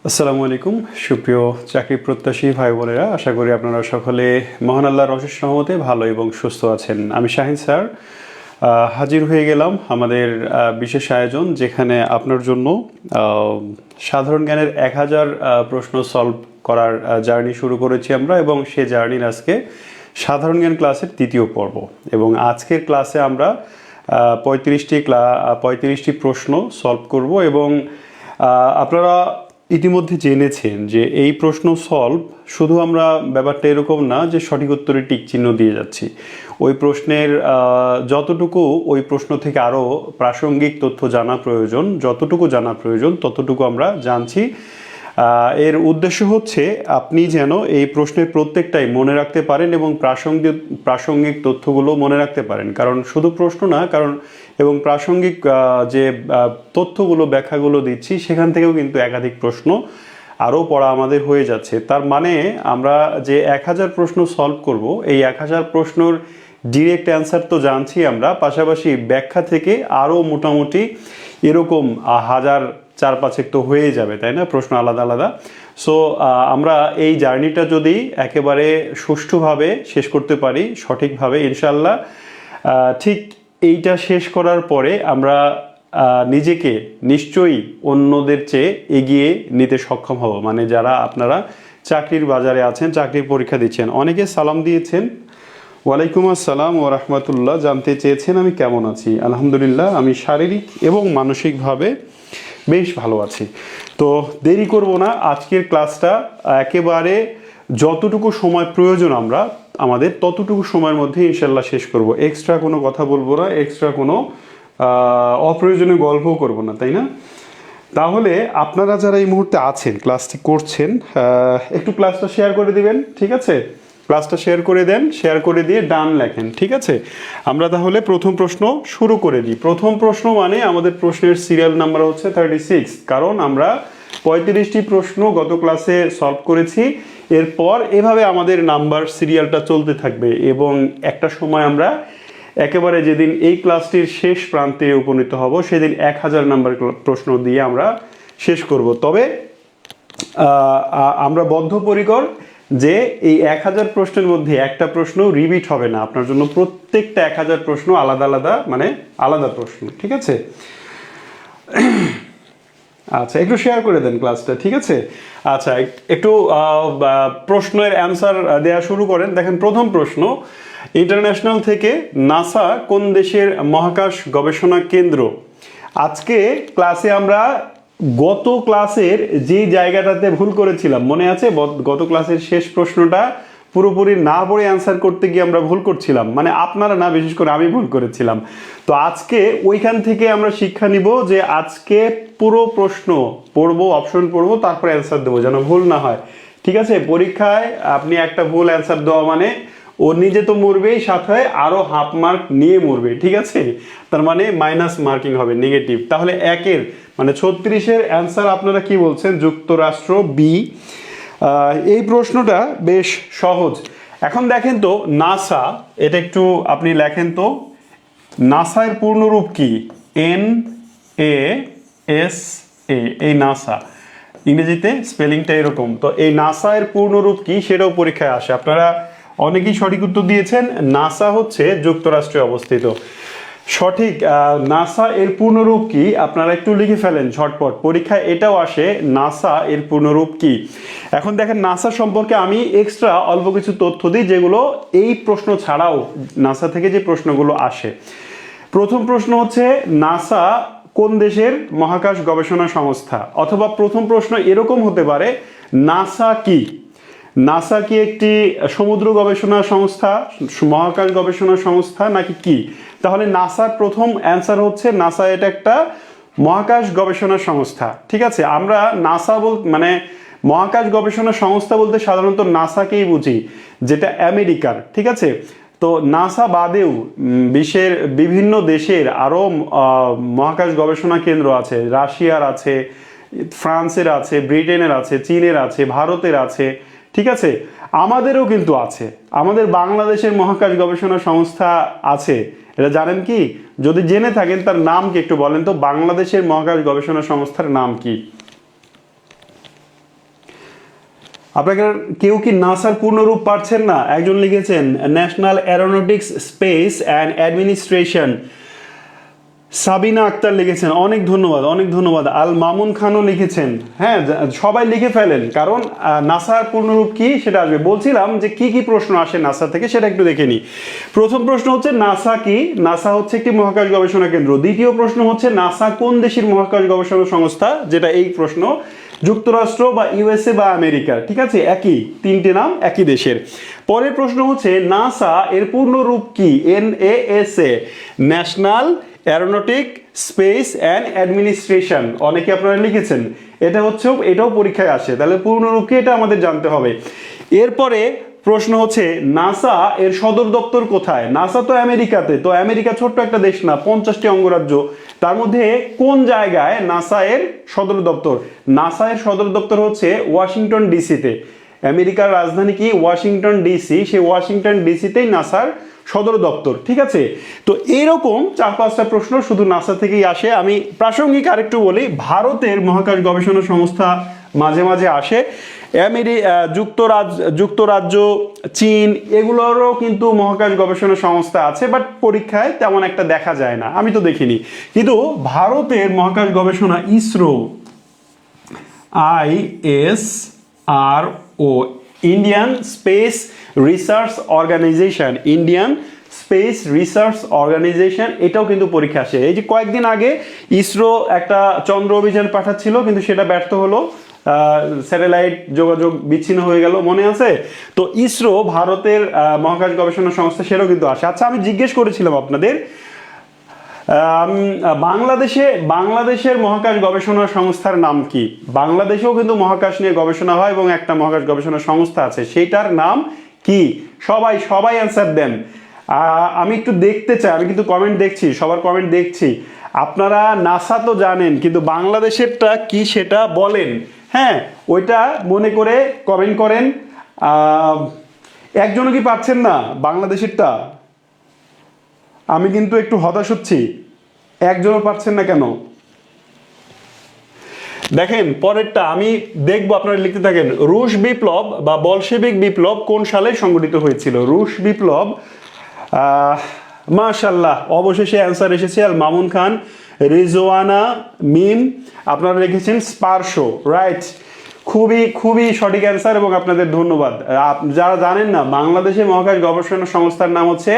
আসসালামু আলাইকুম সুপ্রিয় চাকরি প্রত্যাশী ভাই বোনেরা, আশা করি আপনারা সকলে মহান আল্লাহর অশেষ রহমতে ভালো এবং সুস্থ আছেন। আমি শাহিন স্যার হাজির হয়ে গেলাম আমাদের বিশেষ আয়োজন, যেখানে আপনার জন্য সাধারণ জ্ঞানের 1000 প্রশ্ন সলভ করার জার্নি শুরু করেছি আমরা, এবং সে জার্নির আজকে সাধারণ জ্ঞান ক্লাসের তৃতীয় পর্ব। এবং আজকের ক্লাসে আমরা 35টি প্রশ্ন সলভ করব। এবং আপনারা ইতিমধ্যে জেনেছেন যে এই প্রশ্ন সলভ শুধু আমরা ব্যাপারটা এরকম না যে সঠিক উত্তরে টিক চিহ্ন দিয়ে যাচ্ছি। ওই প্রশ্নের যতটুকু ওই প্রশ্ন থেকে আরও প্রাসঙ্গিক তথ্য জানা প্রয়োজন, যতটুকু জানা প্রয়োজন ততটুকু আমরা জানছি। এর উদ্দেশ্য হচ্ছে আপনি যেন এই প্রশ্নের প্রত্যেকটাই মনে রাখতে পারেন এবং প্রাসঙ্গিক তথ্যগুলো মনে রাখতে পারেন। কারণ শুধু প্রশ্ন না, কারণ এবং প্রাসঙ্গিক যে তথ্যগুলো ব্যাখ্যাগুলো দিচ্ছি সেখান থেকেও কিন্তু একাধিক প্রশ্ন আরও পড়া আমাদের হয়ে যাচ্ছে। তার মানে আমরা যে 1000 প্রশ্ন সলভ করব, এই 1000 প্রশ্নর ডিরেক্ট অ্যান্সার তো জানছি আমরা, পাশাপাশি ব্যাখ্যা থেকে আরও মোটামুটি এরকম 1000-4-5 তো হয়ে যাবে, তাই না, প্রশ্ন আলাদা আলাদা। সো আমরা এই জার্নিটা যদি একেবারে সুষ্ঠুভাবে শেষ করতে পারি সঠিকভাবে, ইনশাল্লাহ ঠিক এইটা শেষ করার পরে আমরা নিজেকে নিশ্চয়ই অন্যদের চেয়ে এগিয়ে নিতে সক্ষম হব। মানে যারা আপনারা চাকরির বাজারে আছেন, চাকরির পরীক্ষা দিচ্ছেন, অনেকে সালাম দিয়েছেন, ওয়ালাইকুম আসসালাম ও রহমতুল্লাহ, জানতে চেয়েছেন আমি কেমন আছি। আলহামদুলিল্লাহ, আমি শারীরিক এবং মানসিকভাবে বেশ ভালো আছি। তো দেরি করব না, আজকের ক্লাসটা একেবারে যতটুকু সময় প্রয়োজন আমাদের ততটুকু সময়ের মধ্যে ইনশাল্লাহ শেষ করব। এক্সট্রা কোনো কথা বলবো না, এক্সট্রা কোনো অপ্রয়োজনীয় গল্পও করব না, তাই না? তাহলে আপনারা যারা এই মুহূর্তে আছেন, ক্লাসটি করছেন, একটু ক্লাসটা শেয়ার করে দিবেন, ঠিক আছে? ক্লাসটা শেয়ার করে দেন, শেয়ার করে দিয়ে ডান লেখেন, ঠিক আছে? আমরা তাহলে প্রথম প্রশ্ন শুরু করে দিই। প্রথম প্রশ্ন মানে আমাদের প্রশ্নের সিরিয়াল নাম্বার হচ্ছে 36, কারণ আমরা 35টি প্রশ্ন গত ক্লাসে সলভ করেছি। এরপর এভাবে আমাদের নাম্বার সিরিয়ালটা চলতে থাকবে, এবং একটা সময় আমরা একেবারে যেদিন এই ক্লাসটির শেষ প্রান্তে উপনীত হব সেদিন 1000 নাম্বার প্রশ্ন দিয়ে আমরা শেষ করব। তবে আমরা বদ্ধপরিকর যে এই 1000 প্রশ্নের মধ্যে একটা প্রশ্ন রিপিট হবে না। আপনার জন্য প্রত্যেকটা 1000 প্রশ্ন আলাদা আলাদা, মানে আলাদা প্রশ্ন, ঠিক আছে? আচ্ছা, একটু শেয়ার করে দেন ক্লাসটা, ঠিক আছে? আচ্ছা, একটু প্রশ্নের অ্যান্সার দেওয়া শুরু করেন। দেখেন, প্রথম প্রশ্ন, ইন্টারন্যাশনাল থেকে নাসা কোন দেশের মহাকাশ গবেষণা কেন্দ্র? আজকে ক্লাসে আমরা গত ক্লাসের যে জায়গাটাতে ভুল করেছিলাম মনে আছে? গত ক্লাসের শেষ প্রশ্নটা পুরোপুরি না পড়ে অ্যান্সার করতে গিয়ে আমরা ভুল করছিলাম, মানে আপনারা না, বিশেষ করে আমি ভুল করেছিলাম। তো আজকে ওইখান থেকে আমরা শিক্ষা নিব যে আজকে পুরো প্রশ্ন পড়বো, অপশন পড়বো, তারপরে অ্যান্সার দেবো, যেন ভুল না হয়, ঠিক আছে? পরীক্ষায় আপনি একটা ভুল অ্যান্সার দেওয়া মানে ও নিজে তো মরবেই, সাথে আরও হাফ মার্ক নিয়ে মরবে, ঠিক আছে? তার মানে মাইনাস মার্কিং হবে, নেগেটিভ। তাহলে একের মানে 36-এর অ্যান্সার আপনারা কি বলছেন? যুক্তরাষ্ট্র, বি। এই প্রশ্নটা বেশ সহজ। এখন দেখেন তো, নাসা, এটা একটু আপনি লেখেন তো, নাসা এর পূর্ণরূপ কি? NASA, এই নাসা, ইংরেজিতে স্পেলিংটা এরকম। তো এই নাসা এর পূর্ণরূপ কি সেটাও পরীক্ষায় আসে। আপনারা অনেকেই সঠিক উত্তর দিয়েছেন, নাসা হচ্ছে যুক্তরাষ্ট্রে অবস্থিত। সঠিক, নাসা এর পূর্ণরূপ কি আপনারা একটু লিখে ফেলেন ঝটপট, পরীক্ষায় এটাও আসে, নাসা এর পূর্ণরূপ কি। এখন দেখেন, নাসা সম্পর্কে আমি এক্সট্রা অল্প কিছু তথ্য দিই, যেগুলো এই প্রশ্ন ছাড়াও নাসা থেকে যে প্রশ্নগুলো আসে। প্রথম প্রশ্ন হচ্ছে, নাসা কোন দেশের মহাকাশ গবেষণা সংস্থা? অথবা প্রথম প্রশ্ন এরকম হতে পারে, নাসা কি? নাসা কি একটি সমুদ্র গবেষণা সংস্থা, মহাকাশ গবেষণা সংস্থা, নাকি কি? তাহলে নাসার প্রথম অ্যান্সার হচ্ছে নাসা এটা একটা মহাকাশ গবেষণা সংস্থা, ঠিক আছে? আমরা নাসা মানে মহাকাশ গবেষণা সংস্থা বলতে সাধারণত নাসাকেই বুঝি, যেটা আমেরিকার, ঠিক আছে? তো নাসা বাদেও বিশ্বের বিভিন্ন দেশের আরও মহাকাশ গবেষণা কেন্দ্র আছে। রাশিয়ার আছে, ফ্রান্সের আছে, ব্রিটেনের আছে, চীনের আছে, ভারতের আছে, ঠিক আছে? আমাদেরও কিন্তু আছে, আমাদের বাংলাদেশের মহাকাশ গবেষণা সংস্থা আছে। এটা জানেন কি? যদি জেনে থাকেন তার নাম কি একটু বলেন তো, বাংলাদেশের মহাকাশ গবেষণা সংস্থার নাম কি? আপনাকে কেউ কি নাসার পূর্ণরূপ পারছেন না? একজন লিখেছেন national aeronautics space and administration. Sabina Akhtar লিখেছেন, অনেক ধন্যবাদ, অনেক ধন্যবাদ। আল মামুন খানও লিখেছেন। হ্যাঁ, সবাই লিখে ফেলেন, কারণ নাসার পূর্ণরূপ কি সেটা আসবে। বলছিলাম যে কি কি প্রশ্ন আসে নাসা থেকে সেটা একটু দেখে নিই। প্রথম প্রশ্ন হচ্ছে নাসা কি? নাসা হচ্ছে একটি মহাকাশ গবেষণা কেন্দ্র। দ্বিতীয় প্রশ্ন হচ্ছে নাসা কোন দেশের মহাকাশ গবেষণা সংস্থা, যেটা এই প্রশ্ন, যুক্তরাষ্ট্র বা ইউএসএ বা আমেরিকা। ঠিক আছে, একই, তিনটে নাম একই দেশের। পরের প্রশ্ন হচ্ছে নাসা এর পূর্ণরূপ কি? NASA, national aeronautic space and administration. অনেকে আপনারা লিখেছেন, এটাও পরীক্ষায় আসে, তাহলে পূর্ণরূপ কি এটা আমাদের জানতে হবে। এরপরে প্রশ্ন হচ্ছে নাসা এর সদর দপ্তর কোথায়? নাসা তো আমেরিকাতে, তো আমেরিকা ছোট্ট একটা দেশ না, 50টি অঙ্গরাজ্য, তার মধ্যে কোন জায়গায় নাসা এর সদর দপ্তর? নাসা এর সদর দপ্তর হচ্ছে ওয়াশিংটন ডিসিতে। আমেরিকার রাজধানী কি? Washington DC. সেই ওয়াশিংটন ডিসিতেই নাসার সদর দপ্তর। ঠিক আছে, তো এইরকম 4-5টা প্রশ্ন শুধু নাসা থেকেই আসে। আমি প্রাসঙ্গিক আরেকটু বলি, ভারতের মহাকাশ গবেষণা সংস্থা মাঝে মাঝে আসে। যুক্তরাজ্য, চীন, এগুলোরও কিন্তু মহাকাশ গবেষণা সংস্থা আছে, বাট পরীক্ষায় তেমন একটা দেখা যায় না, আমি তো দেখিনি। কিন্তু ভারতের মহাকাশ গবেষণা ISRO, ISRO, Indian space research organisation, Indian space research organisation, এটাও কিন্তু পরীক্ষা আসে। এই যে কয়েকদিন আগে ইসরো একটা চন্দ্র অভিযান পাঠাচ্ছিল, কিন্তু সেটা ব্যর্থ হলো, স্যাটেলাইট যোগাযোগ বিচ্ছিন্ন হয়ে গেল, মনে আছে? তো ইসরো ভারতের মহাকাশ গবেষণা সংস্থা, সেটাও কিন্তু আসে। আচ্ছা, আমি জিজ্ঞেস করেছিলাম আপনাদের, বাংলাদেশের মহাকাশ গবেষণা সংস্থার নাম কি? বাংলাদেশেও কিন্তু মহাকাশ নিয়ে গবেষণা হয় এবং একটা মহাকাশ গবেষণা সংস্থা আছে, সেইটার নাম কি? সবাই অ্যান্সার দেন। আমি একটু দেখতে চাই, আমি কিন্তু কমেন্ট দেখছি, সবার কমেন্ট দেখছি। আপনারা নাসা তো জানেন, কিন্তু বাংলাদেশেরটা কি সেটা বলেন। হ্যাঁ, ওইটা মনে করে কমেন্ট করেন। একজনও কি পাচ্ছেন না বাংলাদেশেরটা? আমি কিন্তু একটু হতাশ হচ্ছি, একজনও পাচ্ছেন না কেন? দেখেন পরেরটা আমি দেখবো, আপনারা লিখতে থাকেন। রুশ বিপ্লব বা বলশেবিক বিপ্লব কোন সালে সংঘটিত হয়েছিল? রুশ বিপ্লব, মাশাল্লাহ, অবশেষে অ্যান্সার এসেছে। আল মামুন খান, রিজওয়ানা মিম, আপনারা লিখেছেন স্পার্শো, রাইট। খুবই সঠিক অ্যান্সার এবং আপনাদের ধন্যবাদ। যারা জানেন না, বাংলাদেশের মহাকাশ গবেষণা সংস্থার নাম হচ্ছে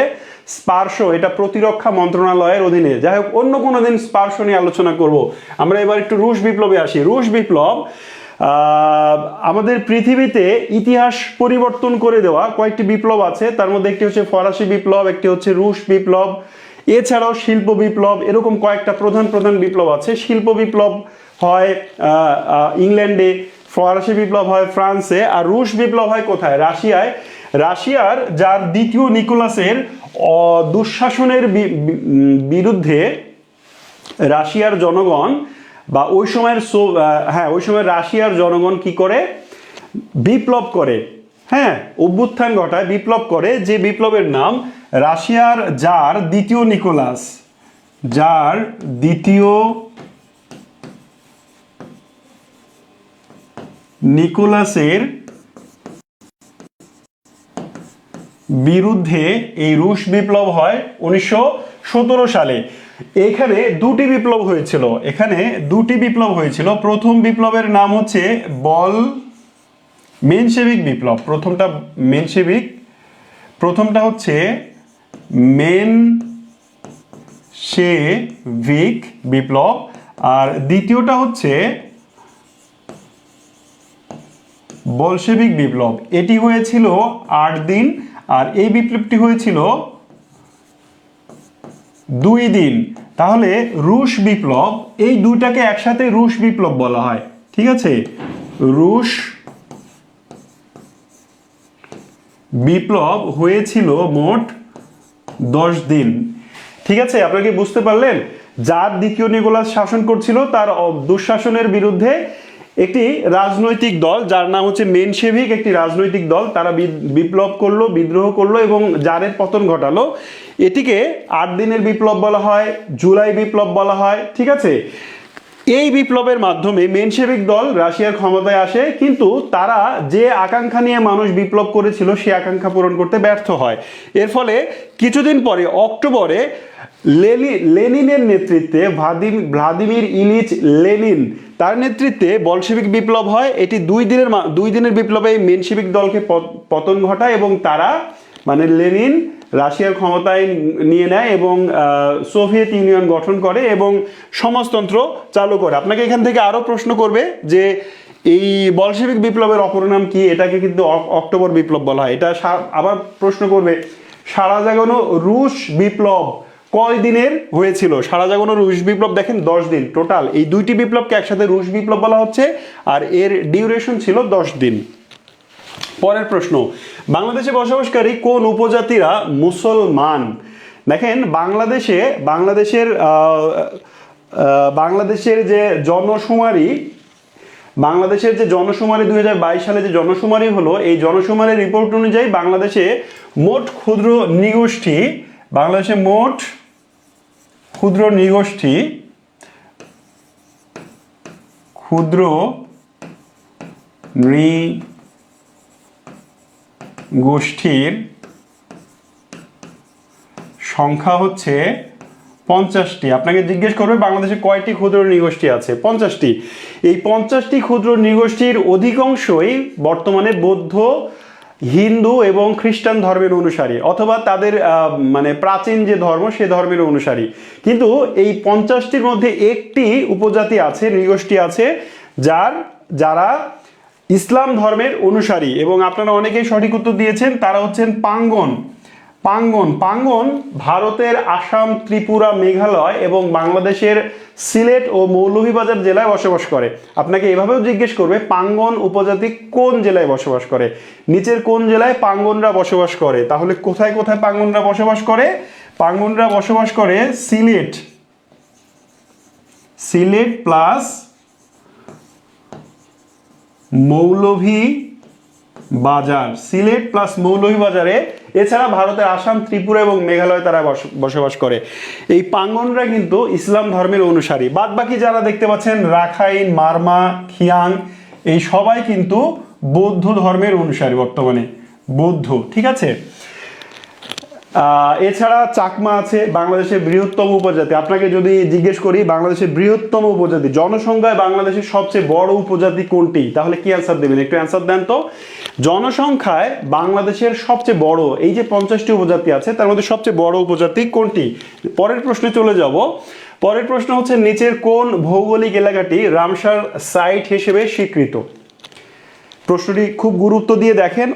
স্পার্শো, এটা প্রতিরক্ষা মন্ত্রণালয়ের অধীনে। যাই হোক, অন্য কোনো দিন স্পার্শো নিয়ে আলোচনা করব। আমরা এবার একটু রুশ বিপ্লবে আসি। রুশ বিপ্লব আমাদের পৃথিবীতে ইতিহাস পরিবর্তন করে দেওয়া কয়েকটি বিপ্লব আছে, তার মধ্যে একটি হচ্ছে ফরাসি বিপ্লব, একটি হচ্ছে রুশ বিপ্লব, এছাড়াও শিল্প বিপ্লব, এরকম কয়েকটা প্রধান বিপ্লব আছে। শিল্প বিপ্লব হয় ইংল্যান্ডে, ফরাসি বিপ্লব হয় ফ্রান্সে, আর রুশ বিপ্লব হয় কোথায়? রাশিয়ায়। রাশিয়ার জার দ্বিতীয় নিকোলাসের দুঃশাসনের বিরুদ্ধে রাশিয়ার জনগণ বা ওই সময়ের রাশিয়ার জনগণ কি করে? বিপ্লব করে, হ্যাঁ, অভ্যুত্থান ঘটায়, বিপ্লব করে, যে বিপ্লবের নাম রাশিয়ার জার দ্বিতীয় নিকোলাস। জার দ্বিতীয় নিকোলাসের বিরুদ্ধে এই রুশ বিপ্লব হয় 1917 সালে। এখানে দুটি বিপ্লব হয়েছিল। প্রথম বিপ্লবের নাম হচ্ছে মেনশেভিক বিপ্লব। প্রথমটা হচ্ছে মেনশেভিক বিপ্লব, আর দ্বিতীয়টা হচ্ছে বলশেভিক বিপ্লব। এটি হয়েছিল 8 দিন, আর এই বিপ্লবটি হয়েছিল 2 দিন। তাহলে রুশ বিপ্লব, এই দুইটাকে একসাথে রুশ বিপ্লব বলা হয়। ঠিক আছে, রুশ বিপ্লব হয়েছিল মোট 10 দিন। ঠিক আছে, আপনারা কি বুঝতে পারলেন? যার দ্বিতীয় নিকোলাস শাসন করছিল, তার দুঃশাসনের বিরুদ্ধে একটি রাজনৈতিক দল, যার নাম হচ্ছে মেনশেভিক, একটি রাজনৈতিক দল, তারা বিপ্লব করলো, বিদ্রোহ করলো এবং জারের পতন ঘটালো। এটিকে 8 দিনের বিপ্লব বলা হয়, জুলাই বিপ্লব বলা হয়। ঠিক আছে, এই বিপ্লবের মাধ্যমে মেনশেভিক দল রাশিয়ার ক্ষমতায় আসে, কিন্তু তারা যে আকাঙ্ক্ষা নিয়ে মানুষ বিপ্লব করেছিল সেই আকাঙ্ক্ষা পূরণ করতে ব্যর্থ হয়। এর ফলে কিছুদিন পরে অক্টোবরে লেনিনের নেতৃত্বে ভ্লাদিমির ইলিচ লেনিন তার নেতৃত্বে বলশেভিক বিপ্লব হয়। এটি 2 দিনের বিপ্লবে মেনশেভিক দলকে পতন ঘটায় এবং তারা মানে লেনিন রাশিয়ার ক্ষমতায় নিয়ে নেয় এবং সোভিয়েত ইউনিয়ন গঠন করে এবং সমাজতন্ত্র চালু করে। আপনাকে এখান থেকে আরও প্রশ্ন করবে যে এই বলশেভিক বিপ্লবের অপর নাম কি, এটাকে কিন্তু অক্টোবর বিপ্লব বলা হয়। এটা আবার প্রশ্ন করবে সারা জাগানো রুশ বিপ্লব কয় দিনের হয়েছিল। সারা জাগানো রুশ বিপ্লব দেখেন 10 দিন টোটাল। এই 2টি বিপ্লবকে একসাথে রুশ বিপ্লব বলা হচ্ছে আর এর ডিউরেশন ছিল 10 দিন। পরের প্রশ্ন, বাংলাদেশে বসবাসকারী কোন উপজাতিরা মুসলমান? দেখেন বাংলাদেশের যে জনশুমারি 2022 সালে যে জনশুমারি হলো, এই জনশুমারির রিপোর্ট অনুযায়ী বাংলাদেশে মোট ক্ষুদ্র নৃগোষ্ঠীর সংখ্যা হচ্ছে 50টি। আপনাকে জিজ্ঞেস করবে বাংলাদেশে কয়টি ক্ষুদ্র নৃগোষ্ঠী আছে? 50টি। এই 50টি ক্ষুদ্র নৃগোষ্ঠীর অধিকাংশই বর্তমানে বৌদ্ধ, হিন্দু এবং খ্রিস্টান ধর্মের অনুসারী, অথবা তাদের মানে প্রাচীন যে ধর্ম সে ধর্মের অনুসারী। কিন্তু এই 50টির মধ্যে একটি উপজাতি আছে, নৃগোষ্ঠী আছে যারা ইসলাম ধর্মের অনুসারী, এবং আপনারা অনেকেই সঠিক উত্তর দিয়েছেন। তারা হচ্ছেন পাঙ্গন ভারতের আসাম, ত্রিপুরা, মেঘালয় এবং বাংলাদেশের সিলেট ও মৌলভীবাজার জেলায় বসবাস করে। আপনাকে এভাবেও জিজ্ঞেস করবে পাঙ্গন উপজাতি কোন জেলায় বসবাস করে, নিচের কোন জেলায় পাঙ্গনরা বসবাস করে। তাহলে কোথায় কোথায় পাঙ্গনরা বসবাস করে? পাঙ্গনরা বসবাস করে সিলেট প্লাস মৌলভীবাজারে। এছাড়া ভারতের আসাম, ত্রিপুরা এবং মেঘালয় তারা বসবাস করে। এই পাঙ্গনরা কিন্তু ইসলাম ধর্মের অনুসারী। বাদ বাকি যারা দেখতে পাচ্ছেন রাখাইন, মারমা, খিয়াং, এই সবাই কিন্তু বৌদ্ধ ধর্মের অনুসারী, বর্তমানে বৌদ্ধ। ঠিক আছে। এছাড়া চাকমা আছে, বাংলাদেশের বৃহত্তম উপজাতি। আপনাকে যদি জিজ্ঞেস করি বাংলাদেশের বৃহত্তম উপজাতি, জনসংখ্যায় বাংলাদেশের সবচেয়ে বড় উপজাতি কোনটি, তাহলে কি অ্যান্সার দেবেন? একটু অ্যান্সার দেন তো। জনসংখ্যায় বাংলাদেশের সবচেয়ে বড়, এই যে 50টি উপজাতি আছে তার মধ্যে সবচেয়ে বড় উপজাতি কোনটি? পরের প্রশ্নে চলে যাব। পরের প্রশ্ন হচ্ছে নিচের কোন ভৌগোলিক এলাকাটি রামসার সাইট হিসেবে স্বীকৃত? প্রশ্নটি খুব গুরুত্ব দিয়ে দেখেন,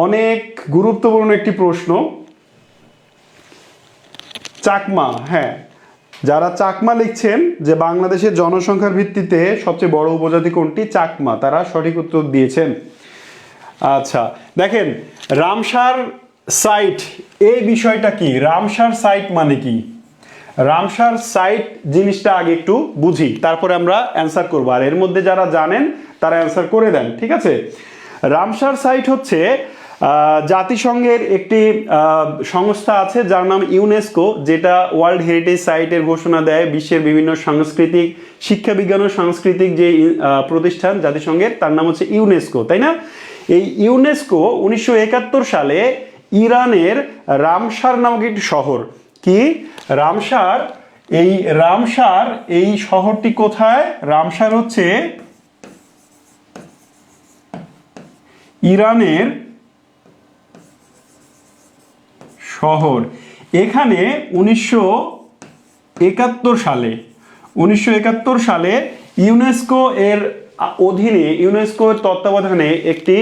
অনেক গুরুত্বপূর্ণ একটি প্রশ্ন। চাকমা, হ্যাঁ, যারা চাকমা লিখছেন যে বাংলাদেশের জনসংখ্যার ভিত্তিতে সবচেয়ে বড় উপজাতি কোনটি, চাকমা, তারা সঠিক উত্তর দিয়েছেন। আচ্ছা, দেখেন রামসার সাইট, এই বিষয়টা কি? রামসার সাইট মানে কি? রামসার সাইট জিনিসটা আগে একটু বুঝি, তারপরে আমরা অ্যান্সার করবো। আর এর মধ্যে যারা জানেন তারা অ্যান্সার করে দেন। ঠিক আছে। রামসার সাইট হচ্ছে জাতিসংঘের একটি সংস্থা আছে যার নাম ইউনেস্কো, যেটা ওয়ার্ল্ড হেরিটেজ সাইটের ঘোষণা দেয়। বিশ্বের বিভিন্ন সাংস্কৃতিক, শিক্ষা, বিজ্ঞান ও সাংস্কৃতিক যে প্রতিষ্ঠান জাতিসংঘের, তার নাম হচ্ছে ইউনেস্কো, তাই না? এই ইউনেস্কো 1971 সালে ইরানের রামসার নামক একটি শহর, কি রামসার, এই শহরটি কোথায়? রামসার হচ্ছে ইরানের শহর। এখানে 1971 সালে ইউনেস্কো এর অধীনে, ইউনেস্কোর তত্ত্বাবধানে একটি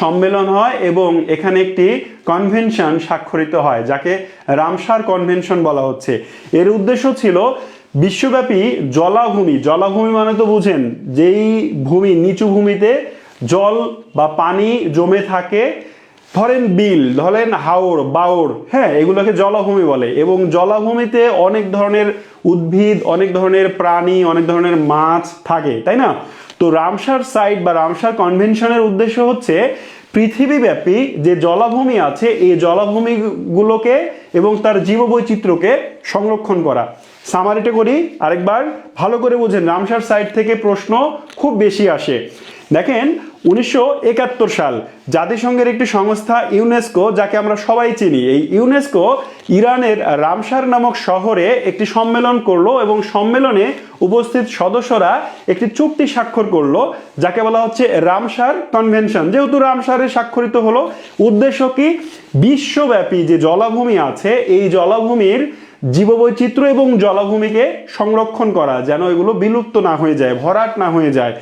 সম্মেলন হয় এবং এখানে একটি কনভেনশন স্বাক্ষরিত হয় যাকে রামসার কনভেনশন বলা হচ্ছে। এর উদ্দেশ্য ছিল বিশ্বব্যাপী জলাভূমি মানে তো বুঝেন, যেই ভূমি, নিচু ভূমিতে জল বা পানি জমে থাকে, ধরেন বিল, ধরেন হাওর, বাওর, হ্যাঁ, এগুলোকে জলাভূমি বলে। এবং জলাভূমিতে অনেক ধরনের উদ্ভিদ, অনেক ধরনের প্রাণী, অনেক ধরনের মাছ থাকে, তাই না? তো রামসার সাইট বা রামসার কনভেনশনের উদ্দেশ্য হচ্ছে পৃথিবীব্যাপী যে জলাভূমি আছে এই জলাভূমিগুলোকে এবং তার জীববৈচিত্র্যকে সংরক্ষণ করা। সামারিটা করি আরেকবার, ভালো করে বুঝেন, রামসার সাইট থেকে প্রশ্ন খুব বেশি আসে। দেখেন 1971 সাল জাতিসংঘের একটি সংস্থা ইউনেস্কো, যাকে আমরা সবাই চিনি, এই ইউনেস্কো ইরানের রামসার নামক শহরে একটি সম্মেলন করলো এবং সম্মেলনে উপস্থিত সদস্যরা একটি চুক্তি স্বাক্ষর করলো, যাকে বলা হচ্ছে রামসার কনভেনশন। যেহেতু রামসারে স্বাক্ষরিত হলো, উদ্দেশ্য কি, বিশ্বব্যাপী যে জলাভূমি আছে এই জলাভূমির জীববৈচিত্র্য এবং জলাভূমিকে সংরক্ষণ করা, যেন এগুলো বিলুপ্ত না হয়ে যায়, ভরাট না হয়ে যায়,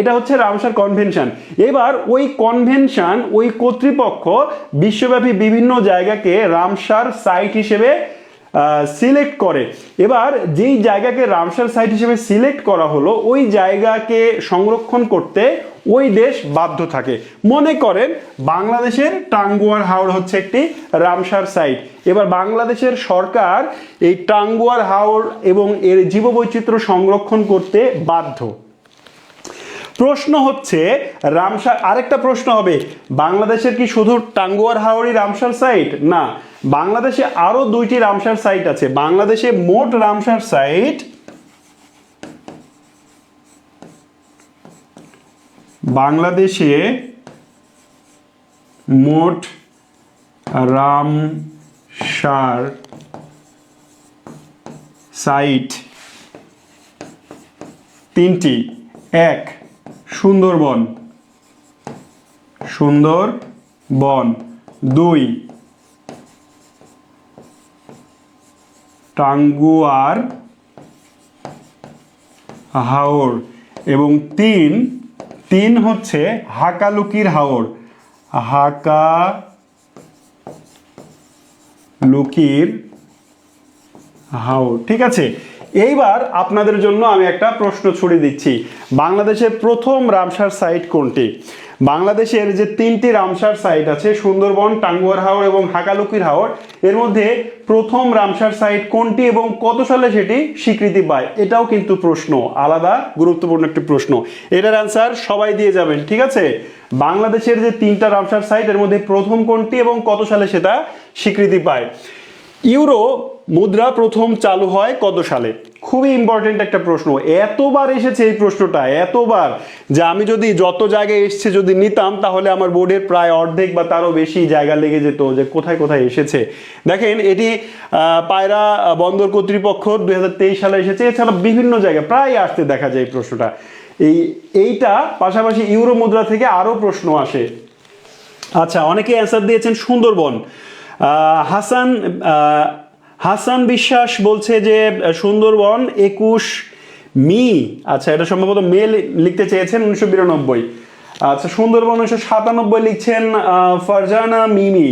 এটা হচ্ছে রামসার কনভেনশন। এবার ওই কনভেনশন, ওই কর্তৃপক্ষ বিশ্বব্যাপী বিভিন্ন জায়গাকে রামসার সাইট হিসেবে সিলেক্ট করে। এবার যেই জায়গাকে রামসার সাইট হিসেবে সিলেক্ট করা হলো, ওই জায়গাকে সংরক্ষণ করতে ওই দেশ বাধ্য থাকে। মনে করেন বাংলাদেশের টাঙ্গুয়ার হাওর হচ্ছে একটি রামসার সাইট। এবার বাংলাদেশের সরকার এই টাঙ্গুয়ার হাওর এবং এর জীববৈচিত্র্য সংরক্ষণ করতে বাধ্য। প্রশ্ন হচ্ছে রামসার, আরেকটা প্রশ্ন হবে, বাংলাদেশের কি শুধু টাঙ্গুয়ার হাওরই রামসার সাইট? না, বাংলাদেশে আরো 2টি রামসার সাইট আছে। বাংলাদেশে মোট রামসার সাইট, বাংলাদেশে মোট রামসার সাইট 3টি। 1 সুন্দরবন, 2 টাঙ্গুয়ার হাওর এবং 3 হচ্ছে হাকালুকির হাওর, হাকালুকির হাওর। ঠিক আছে, এইবার আপনাদের জন্য আমি একটা প্রশ্ন ছুড়ে দিচ্ছি, বাংলাদেশের প্রথম রামসার সাইট কোনটি? বাংলাদেশের যে 3টি রামসার সাইট আছে, সুন্দরবন, টাঙ্গুয়ার হাওর এবং হাকালুকির হাওর, এর মধ্যে প্রথম রামসার সাইট কোনটি এবং কত সালে সেটি স্বীকৃতি পায়? এটাও কিন্তু প্রশ্ন, আলাদা গুরুত্বপূর্ণ একটি প্রশ্ন। এটার অ্যান্সার সবাই দিয়ে যাবেন, ঠিক আছে? বাংলাদেশের যে 3টা রামসার সাইট, এর মধ্যে প্রথম কোনটি এবং কত সালে সেটা স্বীকৃতি পায়? ইউরো মুদ্রা প্রথম চালু হয় কত সালে? খুবই ইম্পর্টেন্ট একটা প্রশ্ন, এতবার এসেছে এই প্রশ্নটা, এতবার যে আমি যদি যত জায়গায় এসছে যদি নিতাম, তাহলে আমার বোর্ডের প্রায় অর্ধেক বা তারও বেশি জায়গা লেগে যেত যে কোথায় কোথায় এসেছে। দেখেন এটি পায়রা বন্দর কর্তৃপক্ষ 2023 সালে এসেছে, এছাড়া বিভিন্ন জায়গায় প্রায় আসতে দেখা যায় এই প্রশ্নটা। এইটা পাশাপাশি ইউরো মুদ্রা থেকে আরও প্রশ্ন আসে। আচ্ছা, অনেকে অ্যান্সার দিয়েছেন সুন্দরবন। হাসান বিশ্বাস বলছে যে সুন্দরবন 21 মি, আচ্ছা এটা সম্ভবত মে লিখতে চেয়েছেন, 1992। আচ্ছা, সুন্দরবন 1997 লিখছেন ফারজানা মিমি।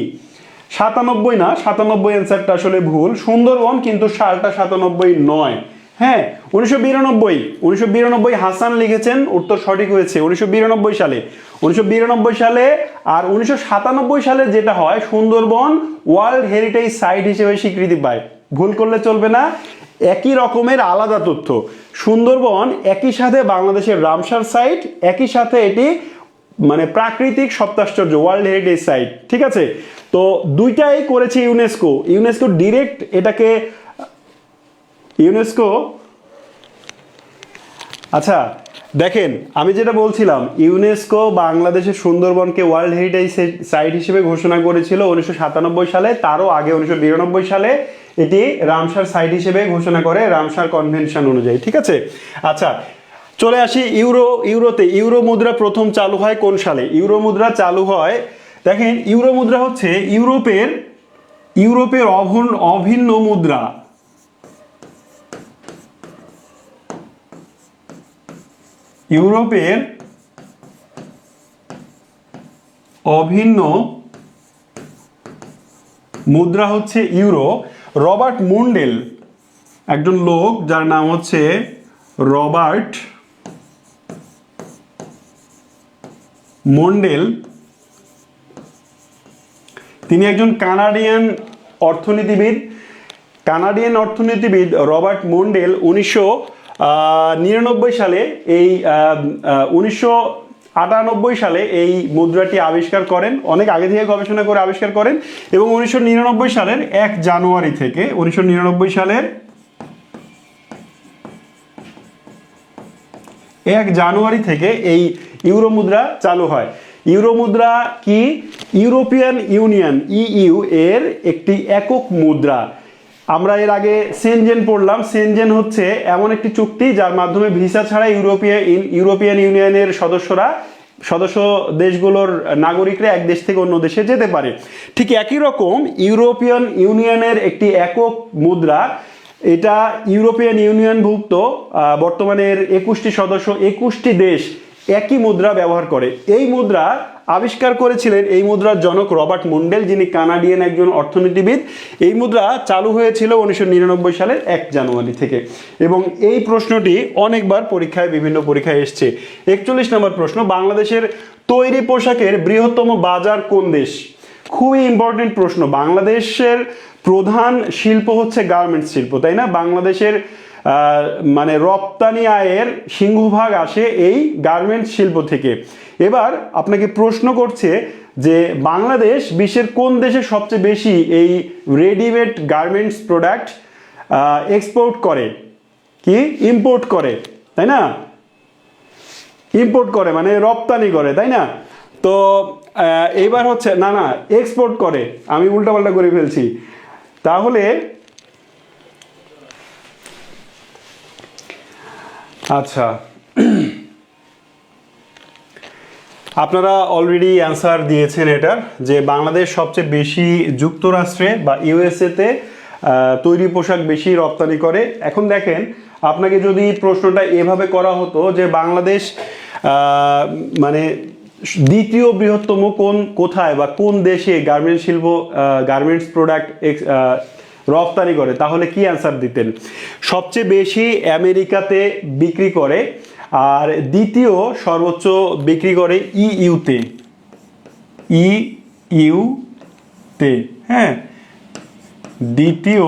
97 না, 97 অ্যান্সারটা আসলে ভুল, সুন্দরবন কিন্তু সালটা 97 নয়। হ্যাঁ, 1992 হাসান লিখেছেন, উত্তর সঠিক হয়েছে 1992 সালে। 1992 সালে আর 1997 সালে যেটা হয়, সুন্দরবন ওয়ার্ল্ড হেরিটেজ সাইট হিসেবে স্বীকৃতি পায়। ভুল করলে চলবে না, একই রকমের আলাদা তথ্য। সুন্দরবন একই সাথে বাংলাদেশের রামসার সাইট, একই সাথে এটি মানে প্রাকৃতিক সপ্তাশ্চর্য, ওয়ার্ল্ড হেরিটেজ সাইট। ঠিক আছে, তো দুইটাই করেছে ইউনেস্কো। ইউনেস্কো ডিরেক্ট এটাকে আচ্ছা দেখেন, আমি যেটা বলছিলাম, ইউনেস্কো বাংলাদেশের সুন্দরবনকে ওয়ার্ল্ড হেরিটেজ সাইট হিসেবে ঘোষণা করেছিল 1997 সালে, তারও আগে 1992 সালে এটি রামসার সাইট হিসেবে ঘোষণা করে রামসার কনভেনশন অনুযায়ী। ঠিক আছে, আচ্ছা চলে আসি ইউরোতে। ইউরো মুদ্রা প্রথম চালু হয় কোন সালে? ইউরো মুদ্রা চালু হয়, দেখেন ইউরো মুদ্রা হচ্ছে ইউরোপের অভিন্ন মুদ্রা। ইউরোপের অভিন্ন মুদ্রা হচ্ছে ইউরো। রবার্ট মুন্ডেল, একজন লোক যার নাম হচ্ছে রবার্ট মুন্ডেল, তিনি একজন কানাডিয়ান অর্থনীতিবিদ। রবার্ট মুন্ডেল 1999 সালে 1998 সালে এই মুদ্রাটি আবিষ্কার করেন, অনেক আগে থেকে গবেষণা করে আবিষ্কার করেন এবং 1999 সালের 1 জানুয়ারি থেকে 1999 সালের জানুয়ারি থেকে এই ইউরো মুদ্রা চালু হয়। ইউরো মুদ্রা কি? ইউরোপিয়ান ইউনিয়ন ইইউ এর একটি একক মুদ্রা। আমরা এর আগে সেনজেন পড়লাম। সেনজেন হচ্ছে এমন একটি চুক্তি যার মাধ্যমে ভিসা ছাড়া ইউরোপিয়ান ইউনিয়নের সদস্য দেশগুলোর নাগরিকরা এক দেশ থেকে অন্য দেশে যেতে পারে। ঠিক একই রকম ইউরোপিয়ান ইউনিয়নের একটি একক মুদ্রা, এটা ইউরোপিয়ান ইউনিয়নভুক্ত বর্তমানে এর 21টি সদস্য, 21টি দেশ একই মুদ্রা ব্যবহার করে। এই মুদ্রা আবিষ্কার করেছিলেন, এই মুদ্রার জনক রবার্ট মুন্ডেল, যিনি কানাডিয়ান একজন অর্থনীতিবিদ। এই মুদ্রা চালু হয়েছিল 1999 সালের 1 জানুয়ারি থেকে, এবং এই প্রশ্নটি অনেকবার পরীক্ষায়, বিভিন্ন পরীক্ষায় এসছে। 41 নম্বর প্রশ্ন, বাংলাদেশের তৈরি পোশাকের বৃহত্তম বাজার কোন দেশ? খুবই ইম্পর্টেন্ট প্রশ্ন। বাংলাদেশের প্রধান শিল্প হচ্ছে গার্মেন্টস শিল্প, তাই না? বাংলাদেশের মানে রপ্তানি আয়ের সিংহভাগ আসে এই গার্মেন্টস শিল্প থেকে। এবার আপনাকে প্রশ্ন করছে যে বাংলাদেশ বিশ্বের কোন দেশে সবচেয়ে বেশি এই রেডিমেড গার্মেন্টস প্রোডাক্ট এক্সপোর্ট করে? কি? ইম্পোর্ট করে, তাই না? ইম্পোর্ট করে মানে রপ্তানি করে, তাই না? তো এইবার হচ্ছে না, এক্সপোর্ট করে, আমি উল্টাপাল্টা করে ফেলছি। তাহলে আচ্ছা, আপনারা অলরেডি অ্যান্সার দিয়েছেন এটার, যে বাংলাদেশ সবচেয়ে বেশি যুক্তরাষ্ট্রে বা ইউএসএতে তৈরি পোশাক বেশি রপ্তানি করে। এখন দেখেন, আপনাকে যদি প্রশ্নটা এভাবে করা হতো যে বাংলাদেশ মানে দ্বিতীয় বৃহত্তম কোথায় বা কোন দেশে গার্মেন্টস প্রোডাক্ট রপ্তানি করে, তাহলে কি অ্যান্সার দিতেন? সবচেয়ে বেশি আমেরিকাতে বিক্রি করে, আর দ্বিতীয় সর্বোচ্চ বিক্রি করে ইইউতে। হ্যাঁ, দ্বিতীয়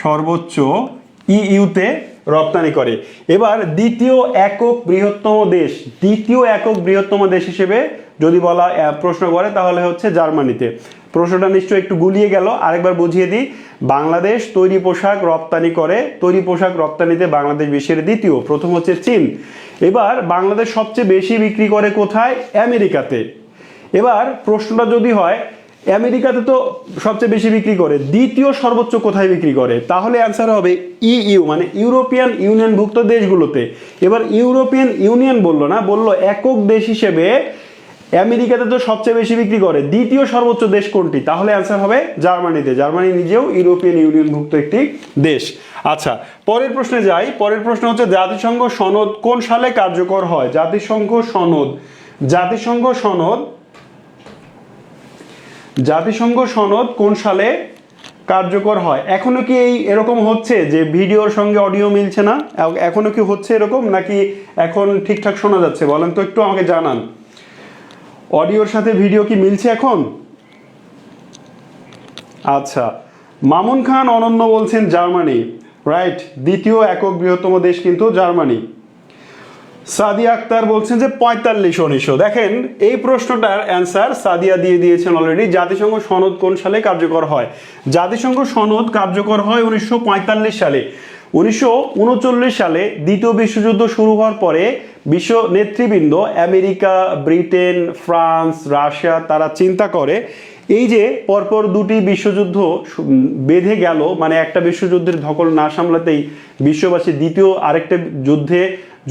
সর্বোচ্চ ইইউতে রপ্তানি করে। এবার দ্বিতীয় একক বৃহত্তম দেশ হিসেবে যদি প্রশ্ন করে তাহলে হচ্ছে জার্মানিতে। প্রশ্নটা নিশ্চয়ই একটু গুলিয়ে গেল, আরেকবার বুঝিয়ে দিই। বাংলাদেশ তৈরি পোশাক রপ্তানি করে, তৈরি পোশাক রপ্তানিতে বাংলাদেশ বিশ্বের দ্বিতীয়, প্রথম হচ্ছে চীন। এবার বাংলাদেশ সবচেয়ে বেশি বিক্রি করে কোথায়? আমেরিকাতে। এবার প্রশ্নটা যদি হয় আমেরিকাতে তো সবচেয়ে বেশি বিক্রি করে, দ্বিতীয় সর্বোচ্চ কোথায় বিক্রি করে, তাহলে অ্যান্সার হবে ইইউ মানে ইউরোপিয়ান ইউনিয়নভুক্ত দেশগুলোতে। এবার ইউরোপিয়ান ইউনিয়ন বললো না, বললো একক দেশ হিসেবে আমেরিকাতে তো সবচেয়ে বেশি বিক্রি করে, দ্বিতীয় সর্বোচ্চ দেশ কোনটি? তাহলে অ্যান্সার হবে জার্মানিতে। জার্মানি নিজেও ইউরোপিয়ান ইউনিয়নভুক্ত একটি দেশ। আচ্ছা, পরের প্রশ্নে যাই। পরের প্রশ্ন হচ্ছে জাতিসংঘ সনদ কোন সালে কার্যকর হয়? জাতিসংঘ সনদ কোন সালে কার্যকর হয়? এখনো কি এরকম হচ্ছে যে ভিডিওর সঙ্গে অডিও মিলছে না? এখনো কি হচ্ছে এরকম, নাকি এখন ঠিকঠাক শোনা যাচ্ছে? বলেন তো, একটু আমাকে জানান। অডিওর সাথে ভিডিও কি মিলছে এখন? আচ্ছা, মামুন খান অনন্য বলছেন জার্মানি, রাইট। দ্বিতীয় একক বৃহত্তম দেশ কিন্তু জার্মানি। সাদিয়া আক্তার বলছেন যে 45-1900। দেখেন, এই প্রশ্নটার অ্যান্সার সাদিয়া দিয়ে দিয়েছেন অলরেডি। জাতিসংঘ সনদ কোন সালে কার্যকর হয়? জাতিসংঘ সনদ কার্যকর হয় 1945 সালে। 1939 সালে দ্বিতীয় বিশ্বযুদ্ধ শুরু হওয়ার পরে বিশ্ব নেতৃবৃন্দ আমেরিকা, ব্রিটেন, ফ্রান্স, রাশিয়া তারা চিন্তা করে এই যে পরপর দুটি বিশ্বযুদ্ধ বেঁধে গেল, মানে একটা বিশ্বযুদ্ধের ধকল না সামলাতেই বিশ্ববাসী দ্বিতীয় আরেকটা যুদ্ধে